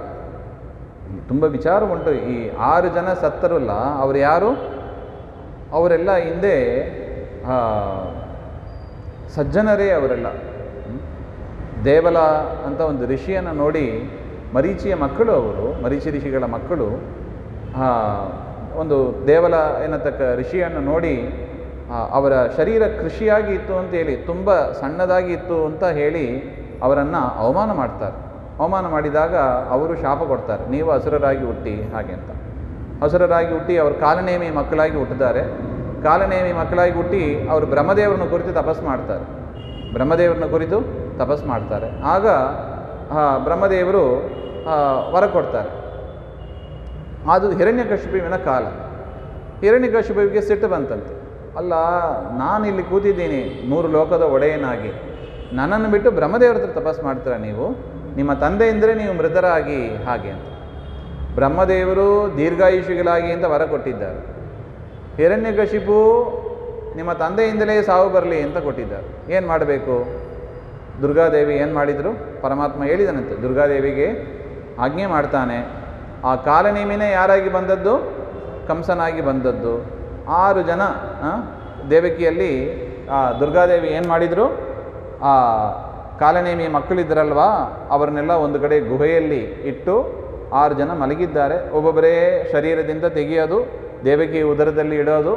ತುಂಬ ವಿಚಾರ ಉಂಟು. ಈ 6 ಜನ ಸತ್ತರಲ್ಲ, ಅವರು ಯಾರು? ಅವರೆಲ್ಲ ಹಿಂದೆ ಸಜ್ಜನರೇ ಅವರೆಲ್ಲ. ದೇವಲ ಅಂತ ಒಂದು ಋಷಿಯನ್ನು ನೋಡಿ, ಮರೀಚಿಯ ಮಕ್ಕಳು ಅವರು, ಮರೀಚಿ ಋಷಿಗಳ ಮಕ್ಕಳು. ಒಂದು ದೇವಲ ಎನ್ನತಕ್ಕ ಋಷಿಯನ್ನು ನೋಡಿ ಅವರ ಶರೀರ ಕೃಷಿಯಾಗಿ ಇತ್ತು ಅಂತೇಳಿ, ತುಂಬ ಸಣ್ಣದಾಗಿ ಇತ್ತು ಅಂತ ಹೇಳಿ ಅವರನ್ನು ಅವಮಾನ ಮಾಡ್ತಾರೆ. ಅವಮಾನ ಮಾಡಿದಾಗ ಅವರು ಶಾಪ ಕೊಡ್ತಾರೆ, ನೀವು ಅಸುರರಾಗಿ ಹುಟ್ಟಿ ಹಾಗೆ ಅಂತ. ಅಸುರರಾಗಿ ಹುಟ್ಟಿ ಅವರು ಕಾಲನೇಮಿ ಮಕ್ಕಳಾಗಿ ಹುಟ್ಟಿದ್ದಾರೆ. ಕಾಲನೇಮಿ ಮಕ್ಕಳಾಗಿ ಹುಟ್ಟಿ ಅವರು ಬ್ರಹ್ಮದೇವರನ್ನು ಕುರಿತು ತಪಸ್ಸು ಮಾಡ್ತಾರೆ. ಬ್ರಹ್ಮದೇವರನ್ನ ಕುರಿತು ತಪಸ್ಸು ಮಾಡ್ತಾರೆ. ಆಗ ಬ್ರಹ್ಮದೇವರು ವರ ಕೊಡ್ತಾರೆ. ಅದು ಹಿರಣ್ಯಕಶಿಪುವಿನ ಕಾಲ. ಹಿರಣ್ಯಕಶಿಪುವಿಗೆ ಸಿಟ್ಟು ಬಂತಂತೆ. ಅಲ್ಲ, ನಾನಿಲ್ಲಿ ಕೂತಿದ್ದೀನಿ 3 ಲೋಕದ ಒಡೆಯನಾಗಿ, ನನ್ನನ್ನು ಬಿಟ್ಟು ಬ್ರಹ್ಮದೇವರ ಹತ್ರ ತಪಸ್ಸು ಮಾಡ್ತೀರಾ ನೀವು? ನಿಮ್ಮ ತಂದೆಯಿಂದಲೇ ನೀವು ಮೃತರಾಗಿ ಹಾಗೆ ಅಂತ. ಬ್ರಹ್ಮದೇವರು ದೀರ್ಘಾಯುಷಿಗಳಾಗಿ ಅಂತ ವರ ಕೊಟ್ಟಿದ್ದಾರೆ. ಹಿರಣ್ಯಕಶಿಪು ನಿಮ್ಮ ತಂದೆಯಿಂದಲೇ ಸಾವು ಬರಲಿ ಅಂತ ಕೊಟ್ಟಿದ್ದಾರೆ. ಏನು ಮಾಡಬೇಕು? ದುರ್ಗಾದೇವಿ ಏನು ಮಾಡಿದರು? ಪರಮಾತ್ಮ ಹೇಳಿದನಂತೆ, ದುರ್ಗಾದೇವಿಗೆ ಆಜ್ಞೆ ಮಾಡ್ತಾನೆ. ಆ ಕಾಲನೇಮಿನೇ ಯಾರಾಗಿ ಬಂದದ್ದು? ಕಂಸನಾಗಿ ಬಂದದ್ದು. 6 ಜನ ದೇವಕಿಯಲ್ಲಿ ದುರ್ಗಾದೇವಿ ಏನು ಮಾಡಿದರು? ಆ ಕಾಲನೇಮಿ ಮಕ್ಕಳಿದ್ದರಲ್ವಾ, ಅವರನ್ನೆಲ್ಲ ಒಂದು ಕಡೆ ಗುಹೆಯಲ್ಲಿ ಇಟ್ಟು 6 ಜನ ಮಲಗಿದ್ದಾರೆ. ಒಬ್ಬೊಬ್ಬರೇ ಶರೀರದಿಂದ ತೆಗೆಯೋದು, ದೇವಕಿ ಉದರದಲ್ಲಿ ಇಡೋದು,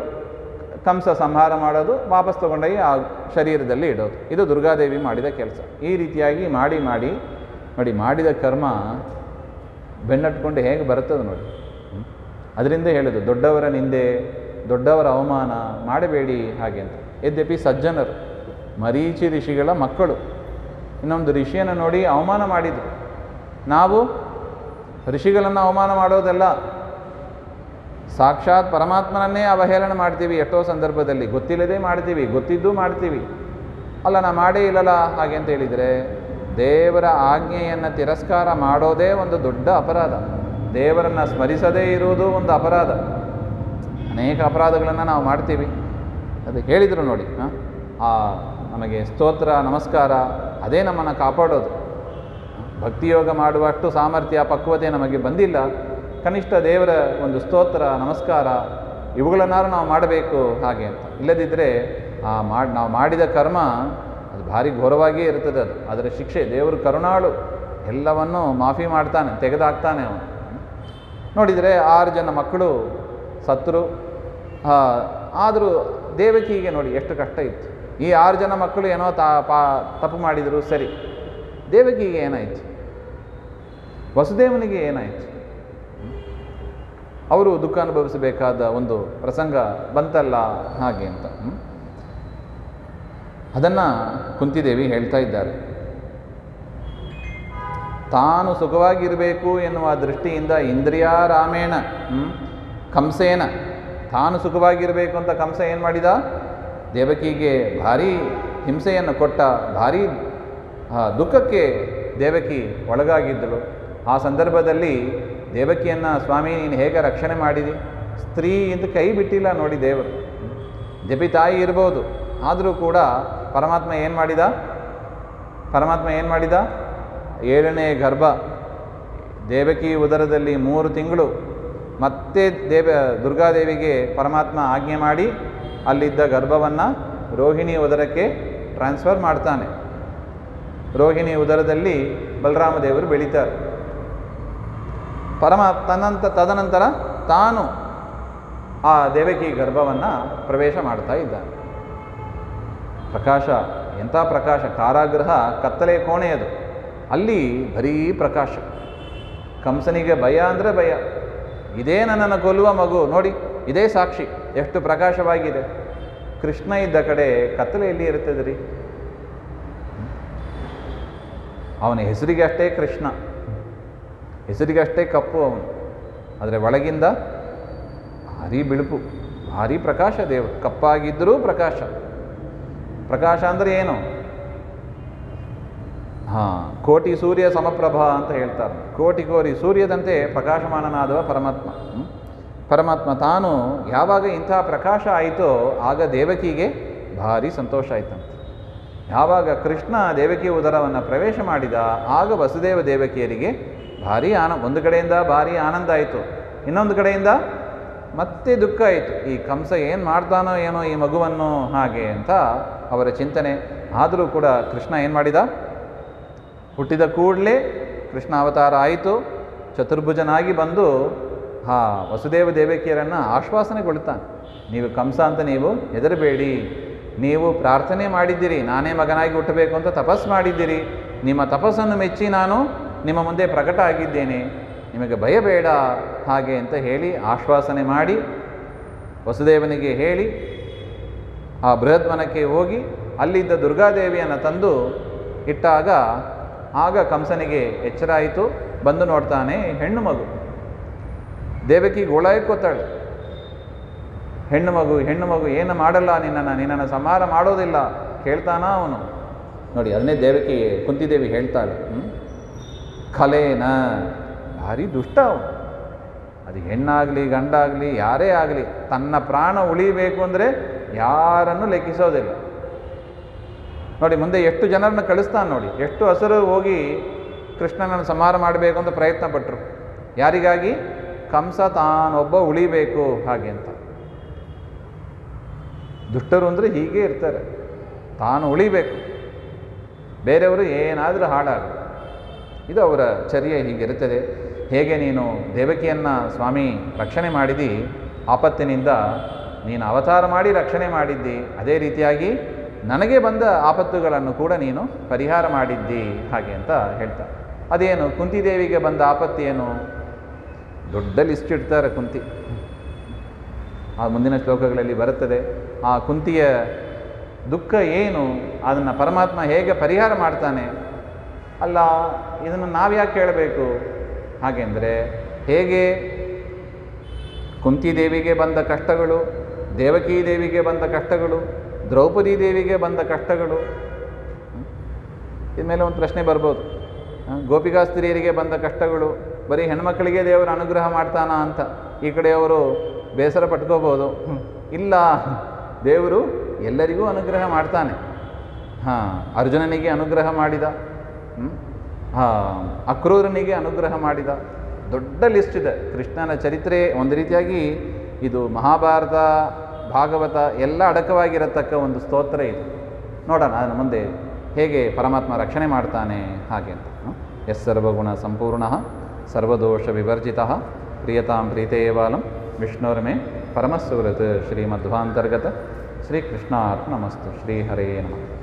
ಕಂಸ ಸಂಹಾರ ಮಾಡೋದು, ವಾಪಸ್ ತಗೊಂಡೋಗಿ ಆ ಶರೀರದಲ್ಲಿ ಇಡೋದು. ಇದು ದುರ್ಗಾದೇವಿ ಮಾಡಿದ ಕೆಲಸ. ಈ ರೀತಿಯಾಗಿ ಮಾಡಿ ನೋಡಿ, ಮಾಡಿದ ಕರ್ಮ ಬೆನ್ನಟ್ಕೊಂಡು ಹೇಗೆ ಬರುತ್ತದೆ ನೋಡಿ. ಅದರಿಂದ ಹೇಳೋದು, ದೊಡ್ಡವರ ನಿಂದೆ, ದೊಡ್ಡವರ ಅವಮಾನ ಮಾಡಬೇಡಿ ಹಾಗೆ ಅಂತ. ಯದ್ಯಪಿ ಸಜ್ಜನರು, ಮರೀಚಿ ಋಷಿಗಳ ಮಕ್ಕಳು, ಇನ್ನೊಂದು ಋಷಿಯನ್ನು ನೋಡಿ ಅವಮಾನ ಮಾಡಿದರು. ನಾವು ಋಷಿಗಳನ್ನು ಅವಮಾನ ಮಾಡೋದಲ್ಲ, ಸಾಕ್ಷಾತ್ ಪರಮಾತ್ಮನನ್ನೇ ಅವಹೇಳನ ಮಾಡ್ತೀವಿ. ಎಷ್ಟೋ ಸಂದರ್ಭದಲ್ಲಿ ಗೊತ್ತಿಲ್ಲದೆ ಮಾಡ್ತೀವಿ, ಗೊತ್ತಿದ್ದೂ ಮಾಡ್ತೀವಿ. ಅಲ್ಲ, ನಾ ಮಾಡೇ ಇಲ್ಲಲ್ಲ ಹಾಗೆ ಅಂತ ಹೇಳಿದರೆ, ದೇವರ ಆಜ್ಞೆಯನ್ನು ತಿರಸ್ಕಾರ ಮಾಡೋದೇ ಒಂದು ದೊಡ್ಡ ಅಪರಾಧ. ದೇವರನ್ನು ಸ್ಮರಿಸದೇ ಇರುವುದು ಒಂದು ಅಪರಾಧ. ಅನೇಕ ಅಪರಾಧಗಳನ್ನು ನಾವು ಮಾಡ್ತೀವಿ. ಅದು ಹೇಳಿದರು ನೋಡಿ, ನಮಗೆ ಸ್ತೋತ್ರ ನಮಸ್ಕಾರ ಅದೇ ನಮ್ಮನ್ನು ಕಾಪಾಡೋದು. ಭಕ್ತಿಯೋಗ ಮಾಡುವಷ್ಟು ಸಾಮರ್ಥ್ಯ ಪಕ್ವತೆ ನಮಗೆ ಬಂದಿಲ್ಲ. ಕನಿಷ್ಠ ದೇವರ ಒಂದು ಸ್ತೋತ್ರ ನಮಸ್ಕಾರ ಇವುಗಳನ್ನಾರು ನಾವು ಮಾಡಬೇಕು ಹಾಗೆ ಅಂತ. ಇಲ್ಲದಿದ್ದರೆ ನಾವು ಮಾಡಿದ ಕರ್ಮ ಅದು ಭಾರಿ ಘೋರವಾಗಿಯೇ ಇರ್ತದೆ. ಅದರ ಶಿಕ್ಷೆ, ದೇವರು ಕರುಣಾಳು, ಎಲ್ಲವನ್ನೂ ಮಾಫಿ ಮಾಡ್ತಾನೆ, ತೆಗೆದಾಕ್ತಾನೆ ಅವನು. ನೋಡಿದರೆ 6 ಜನ ಮಕ್ಕಳು ಸತ್ತರು. ಆದರೂ ದೇವಕಿಗೆ ನೋಡಿ ಎಷ್ಟು ಕಷ್ಟ ಇತ್ತು. ಈ 6 ಜನ ಮಕ್ಕಳು ಏನೋ ತಪ್ಪು ಮಾಡಿದರು, ಸರಿ. ದೇವಕಿಗೆ ಏನಾಯಿತು? ವಸುದೇವನಿಗೆ ಏನಾಯಿತು? ಅವರು ದುಃಖ ಅನುಭವಿಸಬೇಕಾದ ಒಂದು ಪ್ರಸಂಗ ಬಂತಲ್ಲ ಹಾಗೆ ಅಂತ. ಅದನ್ನು ಕುಂತಿದೇವಿ ಹೇಳ್ತಾ ಇದ್ದಾರೆ. ತಾನು ಸುಖವಾಗಿರಬೇಕು ಎನ್ನುವ ದೃಷ್ಟಿಯಿಂದ ಇಂದ್ರಿಯಾರಾಮೇಣ ಕಂಸೇನ, ತಾನು ಸುಖವಾಗಿರಬೇಕು ಅಂತ ಕಂಸ ಏನು ಮಾಡಿದ? ದೇವಕಿಗೆ ಭಾರೀ ಹಿಂಸೆಯನ್ನು ಕೊಟ್ಟ. ಭಾರೀ ದುಃಖಕ್ಕೆ ದೇವಕಿ ಒಳಗಾಗಿದ್ದಳು. ಆ ಸಂದರ್ಭದಲ್ಲಿ ದೇವಕಿಯನ್ನು, ಸ್ವಾಮಿ ನೀನು ಹೇಗೆ ರಕ್ಷಣೆ ಮಾಡಿದಿ? ಸ್ತ್ರೀ ಎಂದು ಕೈ ಬಿಟ್ಟಿಲ್ಲ ನೋಡಿ ದೇವರು. ಜಪಿ ತಾಯಿ ಇರ್ಬೋದು, ಆದರೂ ಕೂಡ ಪರಮಾತ್ಮ ಏನು ಮಾಡಿದ? 7ನೇ ಗರ್ಭ, ದೇವಕಿ ಉದರದಲ್ಲಿ 3 ತಿಂಗಳು ಮತ್ತೆ ದುರ್ಗಾದೇವಿಗೆ ಪರಮಾತ್ಮ ಆಜ್ಞೆ ಮಾಡಿ ಅಲ್ಲಿದ್ದ ಗರ್ಭವನ್ನು ರೋಹಿಣಿ ಉದರಕ್ಕೆ ಟ್ರಾನ್ಸ್ಫರ್ ಮಾಡ್ತಾನೆ. ರೋಹಿಣಿ ಉದರದಲ್ಲಿ ಬಲರಾಮ ದೇವರು ಬೆಳೀತಾರೆ. ತದನಂತರ ತಾನು ಆ ದೇವಕಿ ಗರ್ಭವನ್ನು ಪ್ರವೇಶ ಮಾಡ್ತಾ ಇದ್ದಾನೆ. ಪ್ರಕಾಶ, ಎಂಥ ಪ್ರಕಾಶ! ಕಾರಾಗೃಹ ಕತ್ತಲೆ ಕೋಣೆಯದು, ಅಲ್ಲಿ ಬರೀ ಪ್ರಕಾಶ. ಕಂಸನಿಗೆ ಭಯ ಅಂದರೆ ಭಯ. ಇದೇ ನನ್ನನ್ನು ಕೊಲ್ಲುವ ಮಗು, ನೋಡಿ ಇದೇ ಸಾಕ್ಷಿ, ಎಷ್ಟು ಪ್ರಕಾಶವಾಗಿದೆ. ಕೃಷ್ಣ ಇದ್ದ ಕಡೆ ಕತ್ತಲೆಯಲ್ಲಿ ಇರ್ತದೆ ರೀ. ಅವನ ಹೆಸರಿಗೆ ಅಷ್ಟೇ ಕೃಷ್ಣ, ಹೆಸರಿಗಷ್ಟೇ ಕಪ್ಪು ಅವನು, ಆದರೆ ಒಳಗಿಂದ ಭಾರೀ ಬಿಳುಪು, ಭಾರೀ ಪ್ರಕಾಶ. ದೇವರು ಕಪ್ಪಾಗಿದ್ದರೂ ಪ್ರಕಾಶ. ಪ್ರಕಾಶ ಅಂದರೆ ಏನು? ಕೋಟಿ ಸೂರ್ಯ ಸಮಪ್ರಭಾ ಅಂತ ಹೇಳ್ತಾರೆ. ಕೋಟಿ ಸೂರ್ಯದಂತೆ ಪ್ರಕಾಶಮಾನನಾದವ ಪರಮಾತ್ಮ. ಪರಮಾತ್ಮ ತಾನು ಯಾವಾಗ ಇಂಥ ಪ್ರಕಾಶ ಆಯಿತೋ ಆಗ ದೇವಕಿಗೆ ಭಾರಿ ಸಂತೋಷ ಆಯ್ತಂತೆ. ಯಾವಾಗ ಕೃಷ್ಣ ದೇವಕಿ ಉದರವನ್ನು ಪ್ರವೇಶ ಮಾಡಿದ ಆಗ ವಸುದೇವ ದೇವಕಿಯರಿಗೆ ಭಾರೀ ಒಂದು ಕಡೆಯಿಂದ ಭಾರೀ ಆನಂದ ಆಯಿತು, ಇನ್ನೊಂದು ಕಡೆಯಿಂದ ಮತ್ತೆ ದುಃಖ ಆಯಿತು. ಈ ಕಂಸ ಏನು ಮಾಡ್ತಾನೋ ಏನೋ ಈ ಮಗುವನ್ನು, ಹಾಗೆ ಅಂತ ಅವರ ಚಿಂತನೆ. ಆದರೂ ಕೂಡ ಕೃಷ್ಣ ಏನು ಮಾಡಿದ? ಹುಟ್ಟಿದ ಕೂಡಲೇ ಕೃಷ್ಣ ಅವತಾರ ಆಯಿತು, ಚತುರ್ಭುಜನಾಗಿ ಬಂದು ವಸುದೇವ ದೇವಕಿಯರನ್ನು ಆಶ್ವಾಸನೆಗೊಳ್ತಾನೆ. ನೀವು ಕಂಸ ಅಂತ ನೀವು ಹೆದರಬೇಡಿ, ನೀವು ಪ್ರಾರ್ಥನೆ ಮಾಡಿದ್ದೀರಿ, ನಾನೇ ಮಗನಾಗಿ ಹುಟ್ಟಬೇಕು ಅಂತ ತಪಸ್ಸು ಮಾಡಿದ್ದೀರಿ, ನಿಮ್ಮ ತಪಸ್ಸನ್ನು ಮೆಚ್ಚಿ ನಾನು ನಿಮ್ಮ ಮುಂದೆ ಪ್ರಕಟ ಆಗಿದ್ದೇನೆ, ನಿಮಗೆ ಭಯ ಬೇಡ, ಹಾಗೆ ಅಂತ ಹೇಳಿ ಆಶ್ವಾಸನೆ ಮಾಡಿ ವಸುದೇವನಿಗೆ ಹೇಳಿ ಆ ಬೃಹದ್ವನಕ್ಕೆ ಹೋಗಿ ಅಲ್ಲಿದ್ದ ದುರ್ಗಾದೇವಿಯನ್ನು ತಂದು ಇಟ್ಟಾಗ ಆಗ ಕಂಸನಿಗೆ ಎಚ್ಚರ ಆಯಿತು. ಬಂದು ನೋಡ್ತಾನೆ, ಹೆಣ್ಣು ಮಗು. ದೇವಕಿ ಗೋಳಾಯ್ಕೋತಾಳೆ, ಹೆಣ್ಣು ಮಗು ಏನು ಮಾಡಲ್ಲ, ನಿನ್ನನ್ನು ಸಂಹಾರ ಮಾಡೋದಿಲ್ಲ, ಕೇಳ್ತಾನ ಅವನು. ನೋಡಿ, ಅದನ್ನೇ ದೇವಕಿ ಕುಂತಿದೇವಿ ಹೇಳ್ತಾಳೆ, ಖಲೇನ, ಭಾರಿ ದುಷ್ಟ ಅವನು. ಅದು ಹೆಣ್ಣಾಗಲಿ ಗಂಡಾಗಲಿ ಯಾರೇ ಆಗಲಿ, ತನ್ನ ಪ್ರಾಣ ಉಳಿಬೇಕು ಅಂದರೆ ಯಾರನ್ನು ಲೆಕ್ಕಿಸೋದಿಲ್ಲ. ನೋಡಿ, ಮುಂದೆ ಎಷ್ಟು ಜನರನ್ನು ಕಳಿಸ್ತಾನೆ ನೋಡಿ, ಎಷ್ಟು ಹಸರು ಹೋಗಿ ಕೃಷ್ಣನನ್ನು ಸಂಹಾರ ಮಾಡಬೇಕು ಅಂತ ಪ್ರಯತ್ನ ಪಟ್ಟರು. ಯಾರಿಗಾಗಿ? ಕಂಸ ತಾನೊಬ್ಬ ಉಳಿಬೇಕು ಹಾಗೆ ಅಂತ. ದುಷ್ಟರು ಅಂದರೆ ಹೀಗೆ ಇರ್ತಾರೆ, ತಾನು ಉಳಿಬೇಕು, ಬೇರೆಯವರು ಏನಾದರೂ ಹಾಳಾಗಲಿ, ಇದು ಅವರ ಚರ್ಯೆ ಹೀಗಿರುತ್ತದೆ. ಹೇಗೆ ನೀನು ದೇವಕಿಯನ್ನು ಸ್ವಾಮಿ ರಕ್ಷಣೆ ಮಾಡಿದಿ, ಆಪತ್ತಿನಿಂದ ನೀನು ಅವತಾರ ಮಾಡಿ ರಕ್ಷಣೆ ಮಾಡಿದ್ದಿ, ಅದೇ ರೀತಿಯಾಗಿ ನನಗೆ ಬಂದ ಆಪತ್ತುಗಳನ್ನು ಕೂಡ ನೀನು ಪರಿಹಾರ ಮಾಡಿದ್ದಿ ಹಾಗೆ ಅಂತ ಹೇಳ್ತಾರೆ. ಅದೇನು ಕುಂತಿದೇವಿಗೆ ಬಂದ ಆಪತ್ತೇನು? ದೊಡ್ಡ ಲಿಸ್ಟ್ ಇಡ್ತಾರೆ ಕುಂತಿ. ಆ ಮುಂದಿನ ಶ್ಲೋಕಗಳಲ್ಲಿ ಬರುತ್ತದೆ. ಆ ಕುಂತಿಯ ದುಃಖ ಏನು, ಅದನ್ನು ಪರಮಾತ್ಮ ಹೇಗೆ ಪರಿಹಾರ ಮಾಡ್ತಾನೆ. ಅಲ್ಲ, ಇದನ್ನು ನಾವು ಯಾಕೆ ಕೇಳಬೇಕು? ಹಾಗೆಂದರೆ ಹೇಗೆ ಕುಂತಿದೇವಿಗೆ ಬಂದ ಕಷ್ಟಗಳು, ದೇವಕೀ ದೇವಿಗೆ ಬಂದ ಕಷ್ಟಗಳು, ದ್ರೌಪದಿ ದೇವಿಗೆ ಬಂದ ಕಷ್ಟಗಳು, ಇದ್ಮೇಲೆ ಒಂದು ಪ್ರಶ್ನೆ ಬರ್ಬೋದು, ಗೋಪಿಕಾ ಸ್ತ್ರೀಯರಿಗೆ ಬಂದ ಕಷ್ಟಗಳು ಬರೀ ಹೆಣ್ಮಕ್ಕಳಿಗೆ ದೇವರು ಅನುಗ್ರಹ ಮಾಡ್ತಾನ ಅಂತ ಈ ಕಡೆಯವರು ಬೇಸರ ಪಟ್ಕೋಬೋದು. ಇಲ್ಲ, ದೇವರು ಎಲ್ಲರಿಗೂ ಅನುಗ್ರಹ ಮಾಡ್ತಾನೆ. ಅರ್ಜುನನಿಗೆ ಅನುಗ್ರಹ ಮಾಡಿದ, ಅಕ್ರೂರನಿಗೆ ಅನುಗ್ರಹ ಮಾಡಿದ. ದೊಡ್ಡ ಲಿಸ್ಟ್ ಇದೆ. ಕೃಷ್ಣನ ಚರಿತ್ರೆ ಒಂದು ರೀತಿಯಾಗಿ ಇದು ಮಹಾಭಾರತ, ಭಾಗವತ ಎಲ್ಲ ಅಡಕವಾಗಿರತಕ್ಕ ಒಂದು ಸ್ತೋತ್ರ ಇದು. ನೋಡೋಣ ಅದನ್ನು ಮುಂದೆ ಹೇಗೆ ಪರಮಾತ್ಮ ರಕ್ಷಣೆ ಮಾಡ್ತಾನೆ ಹಾಗೆ ಅಂತ. ಯಸ್ಸರ್ವಗುಣ ಸಂಪೂರ್ಣ ಸರ್ವದೋಷ ವಿವರ್ಜಿತ ಪ್ರಿಯತಾಂ ಪ್ರೀತೇವಾಲಂ ವಿಷ್ಣುರ್ಮೇ ಪರಮಸುಹೃತ್ ಶ್ರೀಮಧ್ವಾಂತರ್ಗತ ಶ್ರೀಕೃಷ್ಣಾರ್ಪಣಮಸ್ತು. ಶ್ರೀಹರೇ ನಮಃ.